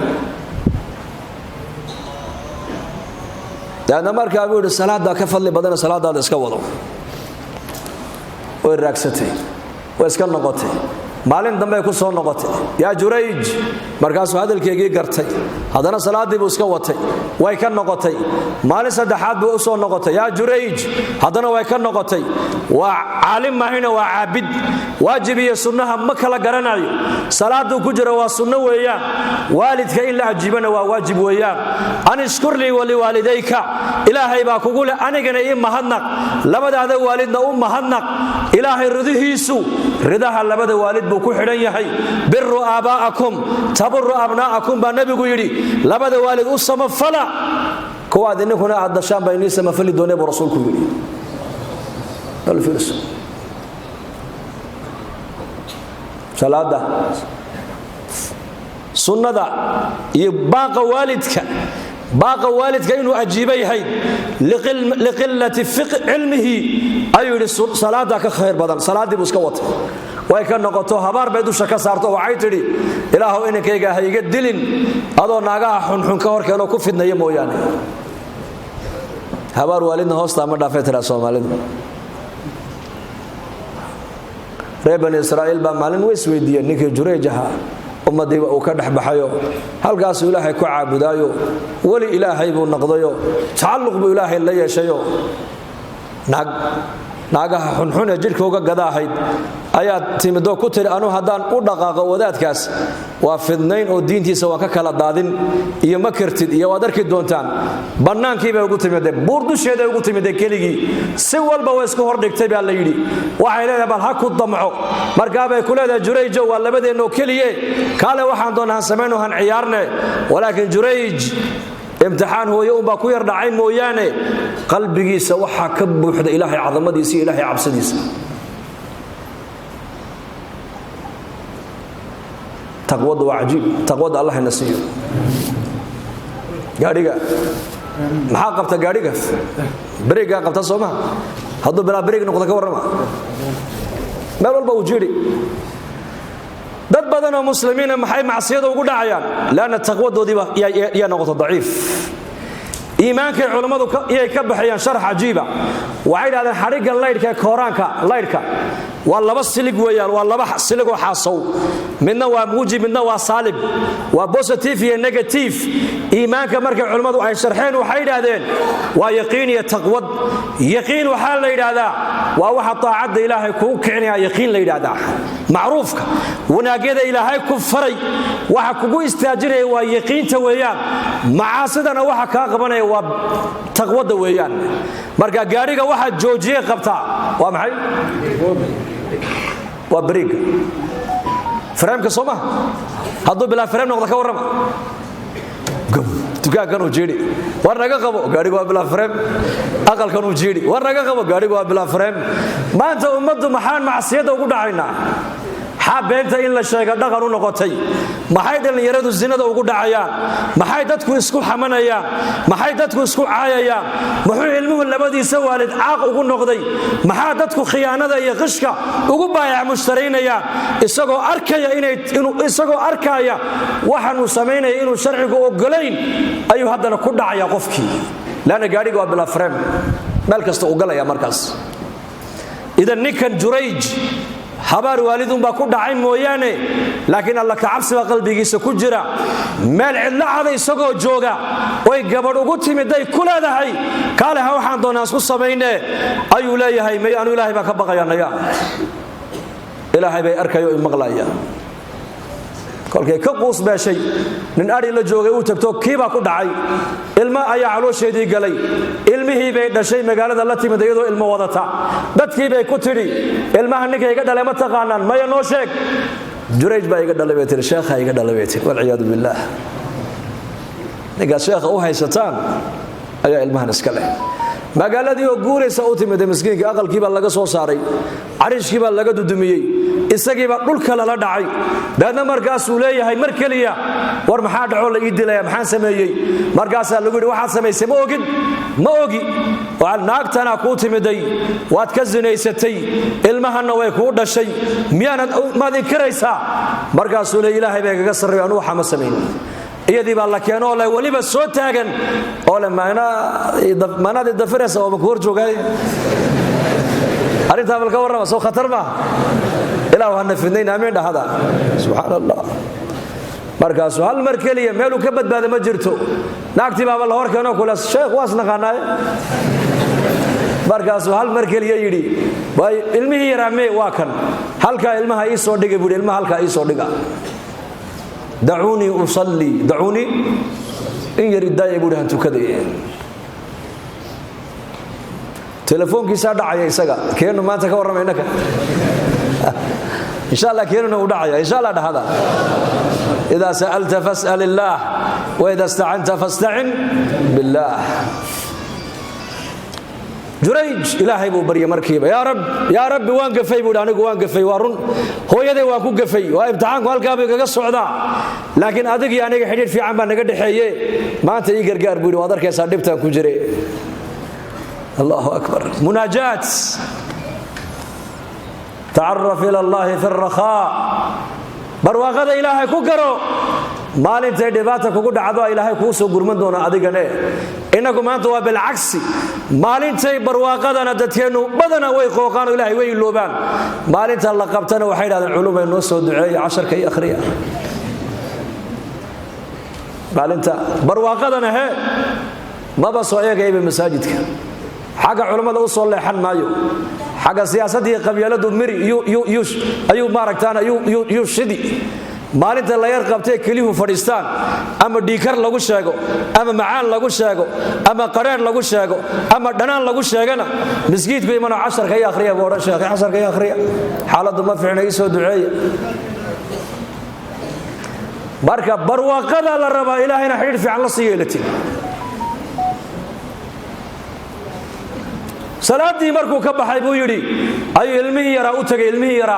dadna markaa buu yiri salaada ka fadli badan salaada iska wado way raagsatay way iska noqotay maalin dambe ku soo noqotay yaa Jurayj markaas hadalkeegii gartay hadana salaadii buu iska watay way ka noqotay maalin saddexaad buu soo noqotay yaa Jurayj hadana way ka noqotay waa caalim mahina waa caabid waajib iyo sunnaha ma kala garanayo salaadu ku jira waa sunno weeyaan waalidka in la ajibana waa waajib weeyaan anishkurli wali walidayka ilaahay baa kugu le anigana ii mahadnaq labadaada waalidna u mahadnaq ilaahay ridihiisu ridaha labada waalid buu ku xidhan yahay birru aabaakum tabarru abnaakum ba nabigu yiri labada waalid u samafala kuwa idinkuna aad dashaan bay inii samafali doonay buu rasuulku yiri alfirs salaada sunnada iyo baaqa waalidka inuu ajiibay hay liqillati fiqh ilmihi ayuu salaada ka khayr badan salaadii buu iska watay way ka noqoto habaar bay dusha ka saarto waxay tiri ilaahu inankayga ha iga dilin adoo naagaha xunxun ka horkeeno ku fidnaya mooyaane habaar waalidna hoosta ma dhaafay tira Soomaalidu reer bani israa'iil baa maalin way isweydiiyeen ninkii Jurayj ahaa ummadii uu ka dhaxbaxayo halkaas ilaahay ku caabudaayo wali ilaahay buu noqdayo tacalluq buu ilaahay la yeeshayo naagaha xunxun ee jirkooga gadaahayd ayaa timido ku tiri anu hadaan u dhaqaaqo wadaadkaas waa fidnayn oo diintiisa waa ka kala daadin iyo makartid iyo waad arki doontaan banaankii bay ugu timiday buur dusheeda ugu timiday keligii si walba way isku hor dhigtay baa la yiri waxay leedahay bal ha ku damco markaa bay ku leedahay Jurayj waa labadeeno keliye kale waxaan doonaa sameeyno han ciyaarne walaakin Jurayj imtixaan hooyo u baa ku yar dhacay mooyaane qalbigiisa waxa ka buuxda ilaahay cadamadiisa iyo ilaahay cabsidiisa taqwadu waa ajiib taqwada Allah nasiyo gaariga maxaa qabta gaariga bariga qabta Soomaa haduu bilaa bariga noqdo ka warrama meel walba uu jiri dad badan oo muslimiin maxay macsiyada ugu dhacayaan laana taqwadoodiba yaa noqoto daciif iimaanka culimadu ay ka baxayaan sharx ajiiba waxay yiraahdeen xariga leeydka Quraanka leeydka waa laba silig weeyaan waa laba silig oo xaasow midna waa muujib midna waa saalib waa positive iyo negative iimaanka markay culimadu ay sharxeen waxay yiraahdeen waa yaqiin iyo taqwad yaqiin waxa la yiraahdaa waa waxa taacada ilaahay ku kicinaya yaqiin la yiraahdaa macruufka wanaagada ilaahay ku faray waxa kugu istaajinaya waa yaqiinta weeyaan macaasidana waxa ka qabanaya waa taqwada weeyaan marka gaariga waxa joojiyay qabta waa maxay waa bariga فريم كسوما هذا بلا فريم نقطة كورما تجا كانوا جيري ورناك قبو قاري قبو بلا فريم أقل كانوا جيري ورناك قبو قاري قبو بلا فريم ما أنت أمد محان مع السيادة وقول عينا حاب أنت إلا شيء قد قانون نقطي maxay dhalinyaradu zinada ugu dhacayaan maxay dadku isku xamanayaan maxay dadku isku caayayaan muxuu ilmuhu labadiisa waalid caaq ugu noqday maxaa dadku khiyaanada iyo qishka ugu baayac mushtariinayaan isagoo arkaya waxaanu sameynaya inuu sharcigu ogolayn ayuu haddana ku dhacaya qofkii laana gaadhiga waa bila frame meel kasta u galaya markaas idan ninkan Jurayj habaar waalidun baa ku dhacay mooyaane laakiin alla ka cabsiga qalbigiisa ku jira meel cidla caday isagoo jooga way gabadh ugu timiday ku leedahay kaale waxaan doonaa isku sameynee ayuu leeyahay may aanu ilaahay baa ka baqayanaya ilaahay bay arkayo in maqlaaya kolkay ka quus beeshay nin ari la joogay uu tagto kiiba ku dhacay ilma ayaa caloosheedii galay ilmihii bay dhashay magaalada la timid iyadoo ilmo wadata dadkii bay ku tiri ilmaha ninka iga dhalay ma taqaanaan maya noo sheeg Jurayj baa iga dhalay beetir sheekha iga dhalay beetir wal ciyaadu billah niga sheekha u haysataan ayaa ilmahan iska leh magaaladii oo guuraysa u timid miskiinka aqalkii baa laga soo saaray arishkii baa laga dudumiyay isagii baa dhulka la dhacay dadna markaas uu leeyahay mar kaliya war maxaa dhaco la ii dilay maxaan sameeyay markaas lagu yiri waxaad sameysay ma ogi waa naagtana ku timiday waad ka zinaysatay ilmahana way ku dhashay miyaanad maad inkaraysaa markaas uu leeyahay ilaahay bay kaga sarreeyay anu waxa ma sameeyay iyadii baa la keeno oo waliba soo taagan oo la maanada dafiraysa oo ku hor joogay arinta balka warrama soo khatar ma ilaahu hana fidnayna aamin dhahada subhanallah markaas hal mar kaliya meel uu ka badbaado ma jirto naagtii baa la hor keeno kula sheekh waas naqaanay markaas hal mar kaliya yiri way ilmihii yaraamay waa kan halka ilmaha ii soo dhigay buu ilmaha halka ii soo dhiga دعوني أصلي دعوني إن يريد داي يقول هنتو كذا تلفون كيسا دعايا يسقى كأنه ما تكور منك إن شاء الله كأنه ودعايا إن شاء الله هذا إذا سألت فاسأل الله وإذا استعنت فاستعن بالله Jurayj ilaahay buu bariye markiiba ya rabbi waan gafay buu anigu waan gafay waarun hooyaday waan ku gafay waa imtixaanku halka bay kaga socdaa laakiin adiga iyo aniga xidhiidh fiican baa naga dhaxeeyay maanta ii gargaar buu waad arkaysaa dhibtaan ku jiray Allahu akbar munajat ta'arraf ila Allah fi ar-rakha barwaaqada ilaahay ku garo maalintay dhibaata kugu dhacdo ilaahay kuu soo gurman doona adigane inagu maanta waa bil aksi maalintay barwaaqadana dadkeenu badana way qooqaan ilaahay way loobaan maalinta la qabtana waxay yiraahdeen culumay noo soo duceeyay 10 kay akhriya maalinta barwaaqadana maba soo eegayba masaajidka xaga culimada u soo leexan maayo xaga siyaasadii qabyaaladu miri ayu maaragtaan ayu shidi maalinta la yar qabtay kalihu fadhiistaan ama dhiikar lagu sheego ama macaan lagu sheego ama qareen lagu sheego ama dhanaan lagu sheegana miskiidku imana 10 ka akhriya booda sheekh 10 ka akhriya xaaladu ma fiicnay soo duceeya marka barwaaqada la raba ilaahayna xiriir fiican la siiyeelati salaadii markuu ka baxay buu yiri ay ilmihii yara u tagay ilmihii yara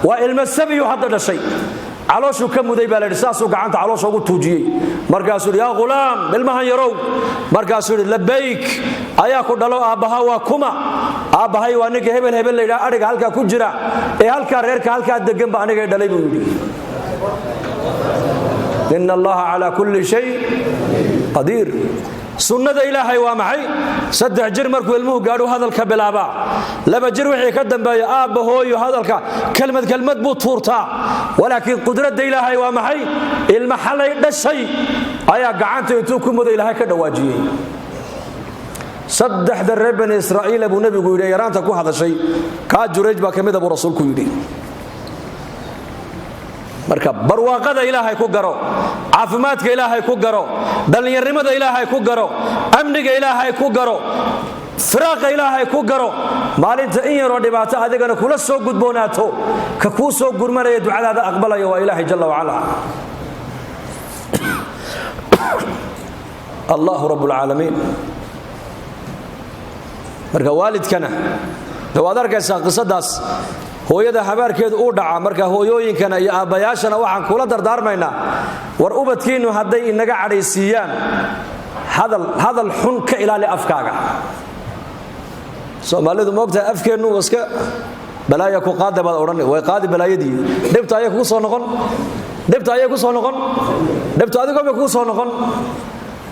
waa ilmo sabiyo hadda dhashay calooshu ka muday baa leeyahay saasuu gacanta caloosha ugu tuujiyay markaasuu ya gulaam ilmahan yarow markaasuu labayk ayaa ku dhalo aabaha waa kuma aabahay waa ninka hebel leeyahay ariga halka ku jira ee halka reerka halka degan ba aniga dhalay buu yiri inna allaha ala kulli shay qadir sunnada ilaahay waa maxay 3 jir markuu ilmuhu gaadho hadalka bilaaba 2 jir wixii ka dambeeya aabba hooyo hadalka kalmad buu tuurtaa walaakiin qudrada ilaahay waa maxay ilma xalay dhashay ayaa gacanta intuu ku mudo ilaahay ka dhawaajiyay 3 reer bani Israa'iil abu nabigu yiri yaraanta ku hadashay ka Jurayj baa kamid ah rasuulku yiri marka barwaaqada ilaahay ku garo caafimaadka ilaahay ku garo dhalinyarnimada ilaahay ku garo amniga ilaahay ku garo firaaqa ilaahay ku garo maalinta in yaro dhibaato adigana kula soo gudboonaato ka ku soo gurmanaya ducadaada aqbalayo waa ilaahay jalla wa ala Allah rabbul alamin marka waalidkana dawaad arkaysa qisadaas hooyada habaarkeedu uu dhaca marka hooyooyinkana iyo aabayaashana waxaan kula dardaarmaynaa war ubadkiinu hadday inaga cadhaysiiyaan hadal xun ka ilaali afkaaga Soomaalidu moogtaa afkeenu waska balaaya ku qaada baad oran way qaadi balaayadii dhibta ayay ku soo noqon dhibta adiga ku soo noqon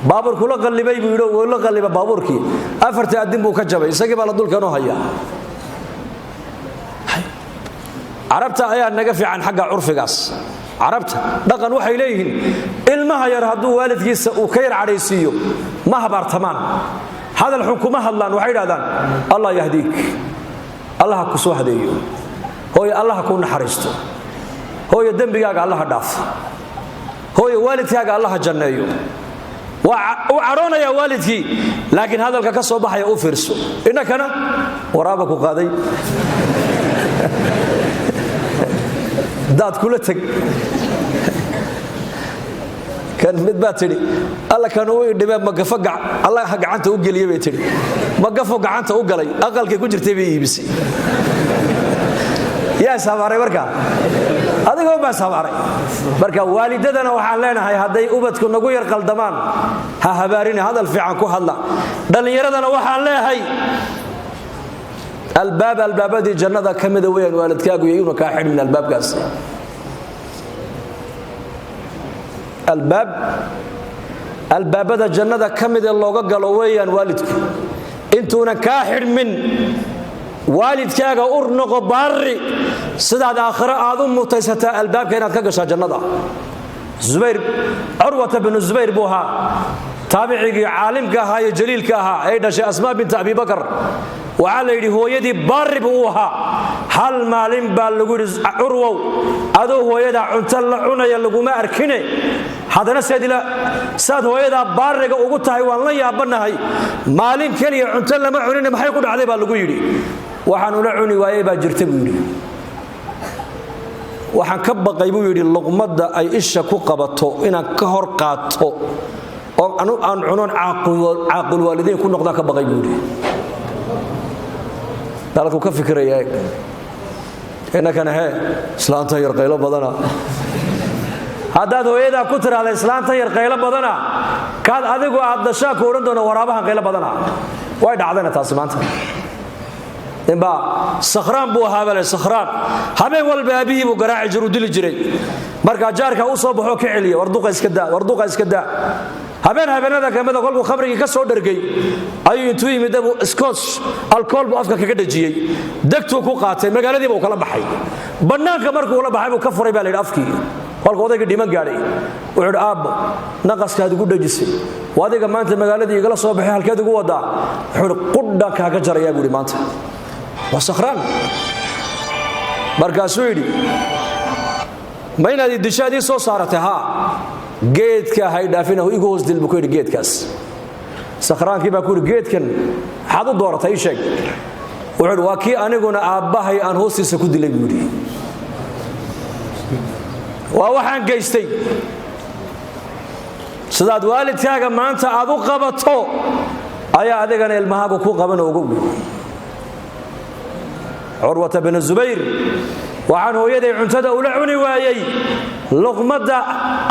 baabuur kula qalibay buu yidhi wuu la qaliba baabuurkii afarta adin buu ka jabay isagii baa la dulkan u haya arabta ayaa naga fiican xagga urfigaas arabta dhaqan waxay leeyihiin ilmaha yar hadduu waalidkiisa uu ka yar cadhaysiiyo ma habaartamaan hadal xun kuma hadlaan waxay yidhahdaan allah yahdiik allah ku soo hadeeyo hooyo allah ku naxariisto hooyo dembigaaga allah dhaaf hooyo waalidkaaga allah janneeyo u caroonaya waalidkii laakiin hadalka ka soo baxaya u fiirso innakana waraaba ku qaaday daad kula tag kan mid baa tiri alla kan uu dhibay magafa Allah gacanta u galiyay bay tiri magafo gacanta u galay aqalkii ku jirtay bay iibisay yaa sabaray marka adigoo baa sabaray marka waalidadana waxaan leenahay haday ubadku nagu yar qaldamaan ha habaarin hadal fiican ku hadla dhalinyaradana waxaan leeyahay albaabadii jannada kamida weeyaan waalidkaagu inuu ka xidhin albaabkaas albaabada jannada kamida looga galo weeyaan waalidku intuuna ka xidhmin waalidkaaga urnoqo baari sidaad aakhira aad u mutaysata albaabka inaad ka gashaa jannada Zubayr Urwa ibn Zubayr buha taabiciga caalimka ahaa iyo jaliilka ahaa ay dhashay Asmaa bint Abi Bakr waxa la yiri hooyadii baari buu ahaa hal maalin baa lagu yiri Urwow adoo hooyada cunto la cunaya laguma arkine hadana saad hooyada baariga ugu tahay waan la yaabanahay maalin kaliya cunto lama cunin maxay ku dhacday baa lagu yiri waxaan ula cuni waayay baa jirtay buu yiri waxaan ka baqay buu yiri luqmada ay isha ku qabato inaan ka hor qaato oo aan cunon caaqul waalidiin ku noqdaan ka baqay buu yiri dalku ka fikiraya inakana islaanta yar qaylo badana hadaad hooyada ku tiraahdo islaanta yar qaylo badana kaad adigu aad dashaa ku oran doono waraabaha qaylo badana way dhacdana taasi maanta inba sakhraan buu ahaabay sakhraan habeen walba abihi buu garaaci jiru dili jiray marka jaarka uu soo baxo ka celiyo warduqa iska daa habeenada kamida kolku khamriga ka soo dhargay ayuu intuu yimid scotch alcohol buu afka kaga dhajiyay dagtuu ku qaatay magaaladii buu kala baxay banaanka markuu la baxay buu ka furay baa la afkii kolku odayga dhiman gaaray wuxuu aabbo naqaskaad ugu dhajisay wadiga maanta magaaladii igala soo baxay halkeed ugu wadaa wuxuu qudha kaaga jaraya buu maanta waa sakhraan markaasuu yidhi ma inaad dishaadii soo saaratay geedka hay dhaafinahu igu hoos dilbu ku yiri geedkaas sakhraankii baa ku yiri geedkan xad u dooratay sheeg wuxuu waa kii aniguna aabbahay aan hoostiisa ku dilay buu yiri waa waxaan geystay sidaad waalidkaaga maanta aad u qabato ayaa adigana ilmahaagu ku qaban ogow Urwa ibn Zubayr waxaan hooyaday cuntada ula cuni waayay luqmada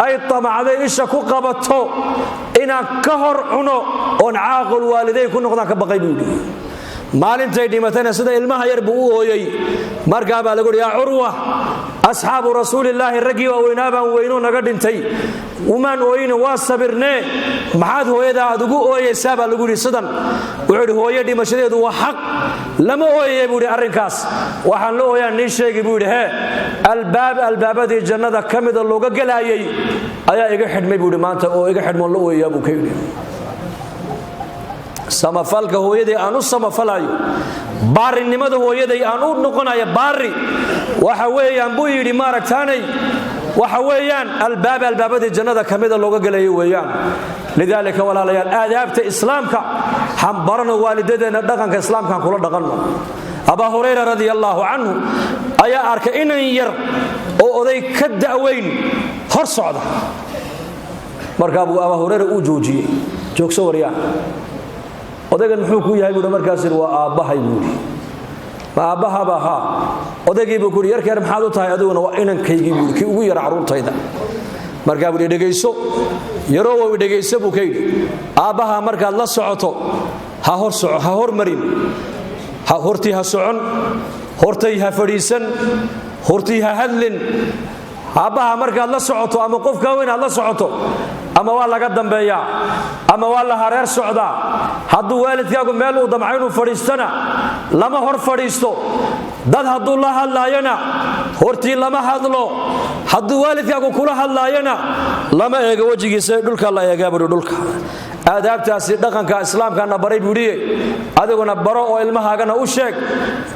ay tamacday isha ku qabato inaan ka hor cuno oon caaqul waaliday ku noqdaan ka baqay buu yiri maalintay dhimatana sida ilmaha yar buu u hooyay markaa baa lagu yiri Urwa asxaabu rasuulillaahi ragi waa weynaabaan weyno naga dhintay umaan ooyina waa sabirnee maxaad hooyada aad ugu ooyaysaa baa lagu yiri sidan wuxuu yiri hooyo dhimashadeedu waa xaq lama ooyay buu yiri arrinkaas waxaan la ooyaan nin sheegi buu yiri albaabadii jannada kamida looga galaayay ayaa iga xidhmay buu yiri maanta oo iga xidhmoon la ooyaa buu ka yiri samafalka hooyaday aan u samafalayo baarinimada hooyaday aan u noqonayo baari waxa weeyaan buu yiri maaragtaanay waxa weeyaan albaabadii jannada kamida looga galay weeyaan lidaalika walaalayaal aadaabta islaamka hambarno waalidadeena dhaqanka islaamka kula dhaqanno Abu Hurayra radiyallahu anhu ayaa arkay in yar oo oday ka daaweyn hor socda marka Abu Hurayra uu joojiyay joogso wariyaa odaygan muxuu ku yahay buu markaas waa aabbahay buu aabbahaaba ahaa odaygii buu ku yidhi yarkeer maxaad u tahay adiguna waa inankaygii buu kii ugu yara carruurtayda markaa buu dhegayso yaroowow dhegayso buu ka yidhi aabbaha markaad la socoto ha hormarin hortii ha socon hortay ha fadhiisan hortii ha hadlin aabbaha markaad la socoto ama qofka weyn aad la socoto ama waa laga dambeeyaa ama waa la hareer socdaa hadduu waalidkaagu meel uu damco inuu fadhiistana lama hor fadhiisto dad hadduu la hadlaayana hortii lama hadlo hadduu waalidkaagu kula hadlaayana lama eego wejigiisa dhulka la eegaa buhi dhulka aadaabtaasi dhaqanka islaamkana baray buudhiye adiguna baro oo ilmahaagana u sheeg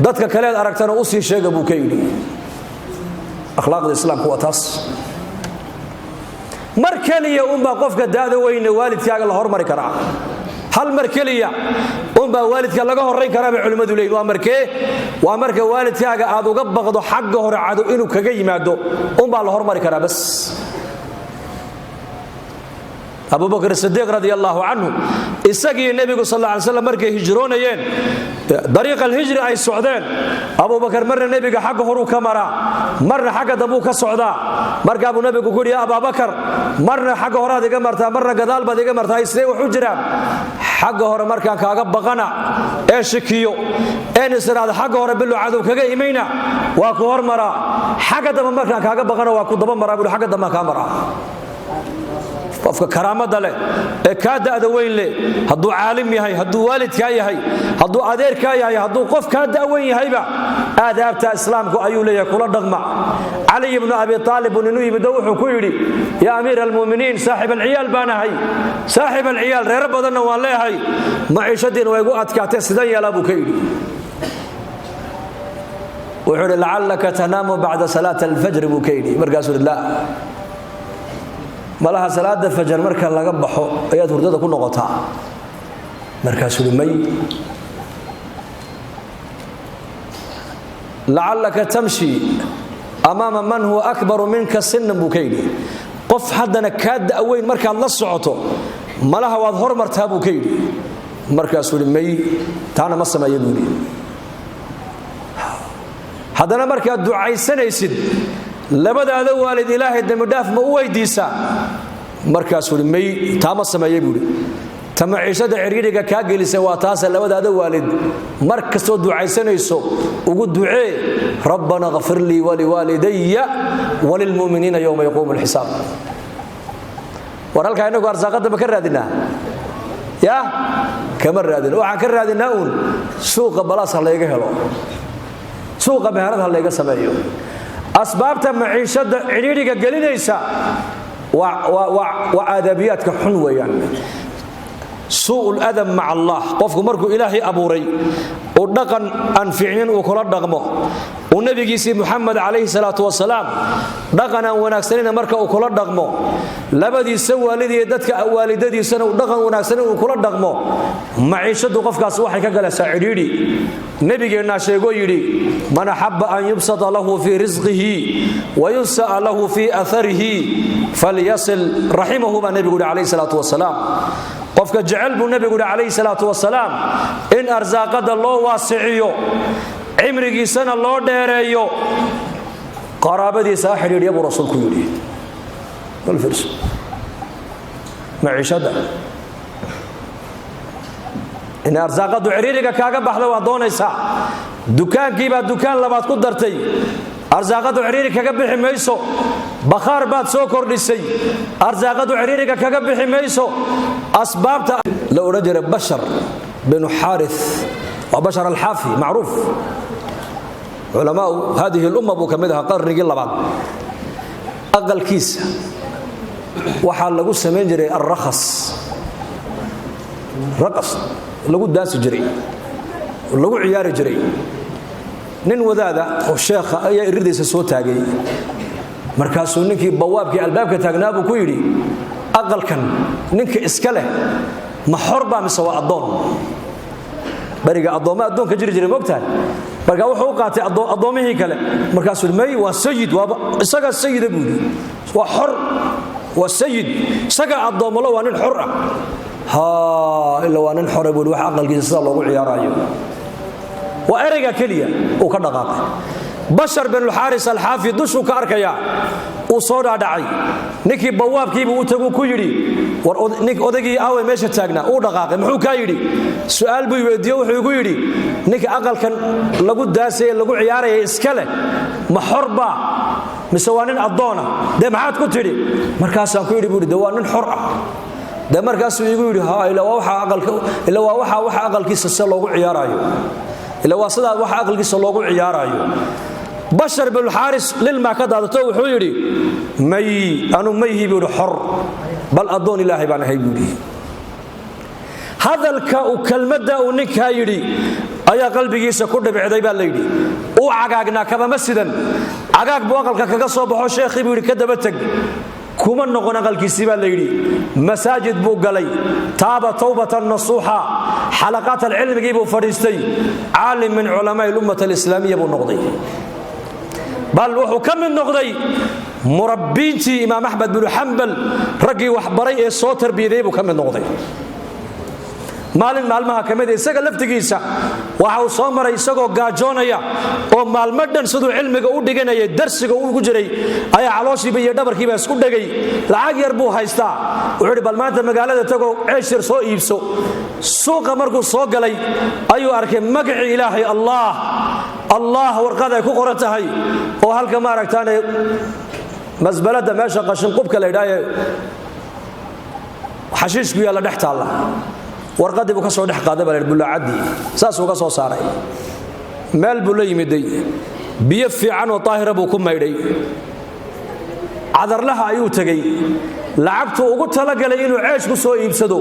dadka kaleed aragtana u sii sheega buu ka yidhi akhlaaqda islaamku waa taas mar keliya unbaa qofka daada weyne waalidkaaga la hormari karaa hal mar keliya unbaa waalidka laga horrayn karaa bay culimmadu leeyihin waa markee waa marka waalidkaaga aad uga baqdo xagga hore cadow inuu kaga yimaado unbaa la hormari karaa bas Abu Bakr as-Siddiq radiyallahu anhu isagii nabigu sallallahu alayhi wasallam markay hijroonayeen dariiq al-hijra ay socdeen Abu Bakr marna nabiga xagga horu ka maraa marna xagga dambu ka socdaa marka Abu nabigu ku yiri Abu Bakr marna xagga horaad iga martaa marna gadaal baad iga martaa islee wuxuu jiraan xagga hore markaan kaaga baqana ee shikiyo ee nisraad xagga hore bilu cadow kaga iimayna waa ku hormara xagga dambe markaan kaaga baqana waa ku daba maraa buu xagga dambe ka maraa qofka karaamada leh ee ka daada weyn leh hadduu caalim yahay hadduu waalidka yahay hadduu adeerka yahay hadduu qof ka daada weyn yahayba aadaabta islaamku ayuu leeyahay kula dhaqma Ali ibn Abi Talib inuu yimid wuxuu ku yiri ya amiir al-mu'miniin saaxib al-ciyaal baanahay saaxib al-ciyaal reer badanna waan leeyahay maciishadina way ugu adkaatay sidan yeela buu ka yiri wuxuu la'allaka tanaamu ba'da salaat al-fajr buu ka yiri markaasuu la malaha salaada fajr marka laga baxo ayaad hurdada ku noqotaa markaas may la'allaka tamshi amama man huwa akbar minka sinnan bukaydi qof hadana ka daaweyn marka la socoto malaha waad hormartaa bukaydi markaas may taana ma sameeyo buudi hadana marka ducaysanaysid labadaada waalid ilaahay dambaaf ma u weydiisa markaas uu may taama sameeyay buuri tamaciishada ciriiriga ka gelisay waa taas labadaada waalid markastoo ducaysanayso ugu ducee rabbana ghfir li wa liwalidayya wa lilmu'minina yawma yaqumul hisab waralka inagu arsaaqada ma ka raadinaa ya kama raadin waxa ka raadinaa uun suuqa balaas la iga helo suuqa beerada la iga sameeyo asbaabta maciishada ciriiriga gelinaysa wa aadabiyaadka xun weeyaan su'ul adab ma'a Allah qofku markuu ilaahi abuuray oo dhaqan aan fiicnin uu kula dhaqmo oo nabigiisa Muhammad alayhi salatu wasalaam dhaqan aan wanaagsaneyn marka uu kula dhaqmo labadiisa waalidii dadka waalidadiisana uu dhaqan wanaagsan uu kula dhaqmo maciishadu qofkaas waxay ka galaysaa ciriiri nabigeena sheego yiri man habba an yubsata lahu fi rizqihi wa yunsa lahu fi atharihi falyasil rahimahu nabigu alayhi salatu wasalaam qofka jecel buu nabigu alayhi salatu wasalaam in arsaaqada loo waasiciyo cimrigiisana loo dheereeyo qaraabadiisa xiriiriyo buu rasuulku yiri wal firs maciishada in arsaaqadu ciriiriga kaaga baxdo waa doonaysa dukaankii baa dukaan labaad ku dartay arsaaqadu ciriiri kaga bixi mayso bakhaar baad soo kordhisay arsaaqadu ciriiriga kaga bixi mayso asbaabta la orajira bashar bin harith wa bashar al-hafi ma'ruf علماء هذه الأمة بكمدها قرني لبعض أقل كيس وحال لقو سمين جري الرخص رقص لقو داس جري لقو عيار جري نين وذاذا والشيخ أي إرديس سوتاقي مركاسو ننكي بوابكي البابك تاقنابو كويري أقل كان ننكي إسكاله محربا مسوا الضوم bariga adooma adoonka jiri jiray moogtaan marka wuxuu qaatay adoomihii kale markaas uu may waa sayid waa isaga sayid buudi waa xor waa sayid isaga adoomalo waa nin xor ah ha illa waa nin xor buudi wax aqalkiisa sida loogu ciyaarayo وأرجع كلية وكذا بشر بن الحارث الحافي دشوا كأركيا وصار داعي نكي بواب كي بوتقو كيري ونك أدقي أول ماشى تاجنا ودقاق محو كيري سؤال بيوديو وحو كيري نك أقل كان لقول داسة لقول عياره إسكاله محربة مسوانين الضانة ده معاد كتيري مركز كيري بيقول دوانين حرة ده مركز يقول ها إلا وحى أقل كيس السلوك عياره إلا وصل وحى أقل كيس السلوك عياره بشر بن الحارث للما كذا توحوا يري أنا مي بيقول حر بل أضون الله بان هيبودي هذا الكلمة ده ونك هيري أيا قلبي جيسا كله بعدي بالليل وعجاجنا كما مسجدا عجاج بواقل كجسوا بحو شيخ بيقول كده بتج كمان نقول قال كيسي بالليل مساجد بوجلي تاب توبة نصوحة حلقات العلم جيبوا فريستي عالم من علماء الأمة الإسلامية بالنقضي بل وحكم النقضي مربيتي إمام أحمد بن حنبل رجي وحبري الصوت تربية وكم النقضي maalin maalmaha kamid isaga laftigiisa waxa uu soo maray isagoo gaajoonaya oo maalmadan sidoo cilmiga u dhiganayay darsiga uu ugu jiray ayaa calooshiiba iyo dhabarkiiba isku dhagay lacag yar buu haystaa wuxuu bal maanta magaalada tago ceeshir soo iibso suuqa markuu soo galay ayuu arkay magaci ilaahay Allah warqada ku qoran tahay oo halka ma aragtaan masbalada meesha qashin qubka la yiraahdo xashiishku yaala dhaxtaala warqadii buu ka soo dhex qaaday bal bulaacadi saas uu ka soo saaray meel buu la yimiday biyo fiican oo taahira buu ku maydhay cadarlaha ayuu tagay lacagtu ugu talagalay inuu ceesh ku soo iibsado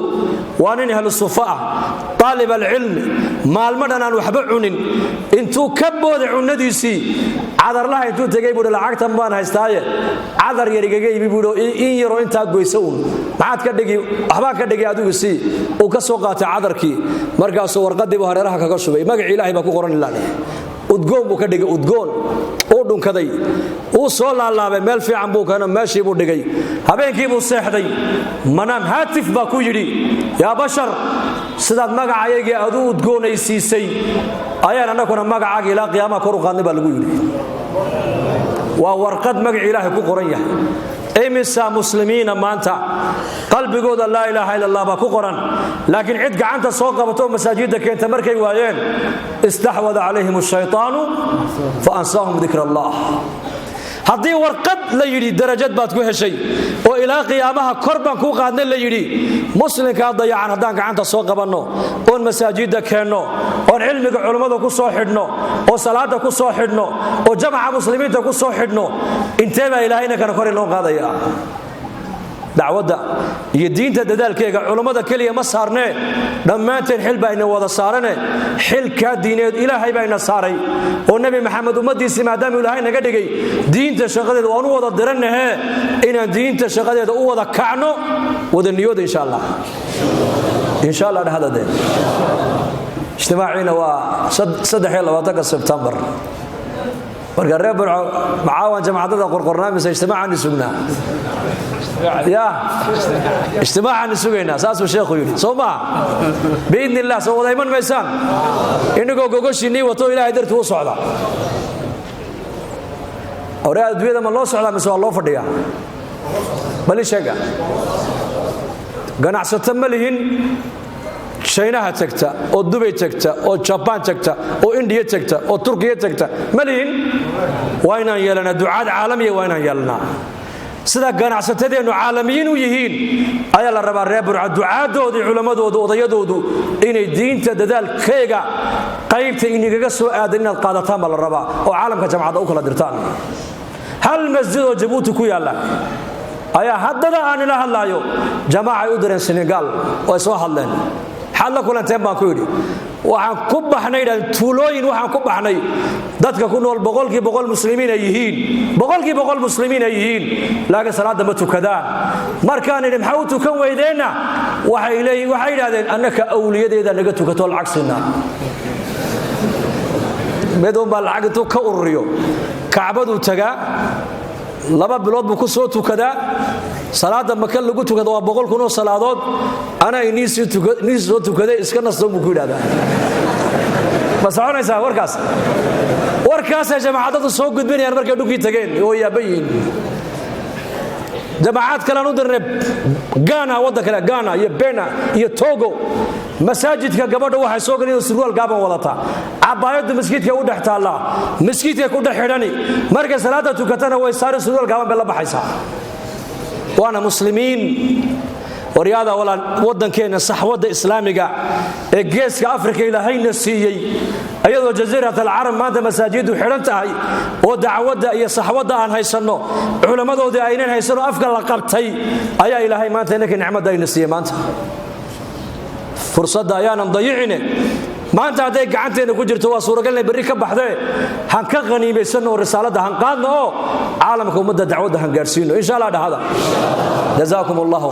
waa nin ahlu sufaa طالب العلم maalmadan aan waxba cunin intuu ka booday cunadiisii cadarlaha intuu tagay buu lacagtan baan haystaaye cadar yar igaga iibi buu in yaro inta goyso maxaad ka dhigi waxba ka dhigi adigu si uu ka soo qaatay cadarkii markaas warqadii buu hareeraha kaga shubay magaci ilaahay baa ku qoran ilaahay udgoon buu ka dhigay udgoon oo dhunkaday uu soo laalaabay meel fiican buu kana meeshii buu dhigay habeenkii buu seexday manam haatif baa ku yiri yaa bashar sidaad magacayga aad u udgoonaysiisay ayaan anaguna magacaaga ilaa qiyaamaha kor u qaadnay baa lagu yiri waa warqad magaci ilaahay ku qoran yahay imisa muslimiina maanta qalbigooda laa ilaaha illa allah baa ku qoran laakiin cid gacanta soo qabato masaajidda keenta markay waayeen istahwada calayhim ash-shaytaanu fa ansaahum dhikra allah haddii warqad la yidhi darajad baad ku heshay oo ilaa qiyaamaha kor baan ku qaadnay la yidhi muslimka dayacan haddaan gacanta soo qabanno oon masaajidda keenno oon cilmiga culummada ku soo xidhno oo salaada ku soo xidhno oo jamaca muslimiinta ku soo xidhno intee baa ilaahayna kana kor inoo qaadaya dacwadda iyo diinta dadaalkeega culummada kaliya ma saarnee dhammaanteen xil baa ina wada saarane xilka diineed ilaahay baa ina saaray oo nabi maxamed ummadiisa maadaama ilaahay naga dhigay diinta shaqadeeda waan u wada diranahe inaan diinta shaqadeeda u wada kacno wada niyooda insha Allah dhahadade ijtimaaciina waa 23 September marka reer macaawan jamacadada qorqornaamisa ijtimaacan sugnaa يا اجتماعا نسوينا اساس الشيخ يقول سوما باذن الله سو دايما ميسان انغو غوغشيني وتو الى درتو سودا اورا ادويدا ما لو سودا ما سو لو فديا بل شيغا ganacsato malihin China tagta oo Dubai tagta oo Japan tagta oo India tagta oo Turkiya tagta malihin waa inaan yeelana ducaad caalamiya waa inaan yeelana sida ganacsatada caalamiyiin u yihiin ayaa la rabaa reer burca ducaadooda culimadooda odayadoodu inay diinta dadaalkeega qaybta inaga soo aadan inaad qaadataan la rabaa oo caalamka jamacada u kala dirtaan hal masjid oo Djibouti ku yaala ayaa haddana aan ila hadlaayo jamaaca u direen Senegal oo soo hadleen xalla kulanteen baan ku yiri waxaan ku baxnay tuulooyin waxaan ku baxnay dadka ku nool boqolkiiba boqol muslimiin ay yihiin boqolkiiba boqol muslimiin ay yihiin laaga salaada ma tukadaan markaan idin maxaa u tukan weydeena waxay yiraahdeen annaka awliyadeeda naga tukato lacagsiina meedoon baa lacagtu ka ururiyo kaabadu taga laba bilood buu ku soo tukadaa salaada maka lagu tukado waa 100 kun oo salaadood ana inii soo tukaday iska nasto buu ku yiraahdaa soconaysaa warkaasay jamaacadadu soo gudbinayaan markay dhulkii tageen oo yaabayiin jamaacad kale u dirnay Ghana wada kale Ghana iyo Benin iyo Togo masaajidka gabadha waxay soo galeen surwaal gaaban wadata cabaayada masjidka u dhax taala masjidka ku dhax xidhani markay salaada tukatana way saari surwaal gaaban baa la baxaysa waana muslimiin wariyada wadankeena saxwada islaamiga ee geeska Afrika ilaahayna siiyay ayadoo jasiirada al-Arab maanta masaajidu xiran tahay oo dacwada iyo saxwada aan haysano culamadoodii aynaan haysano afka la qabtay ayaa ilaahay maanta inaka nicmada ayna siiyay maanta fursada ayaan dayicine maanta haday gacanteena ku jirto waa suuragal in bari ka baxday han ka qaniimaysan oo risaalada han qaadno caalamka umada dacwada han gaarsiino insha Allah dhahada jazakumullahu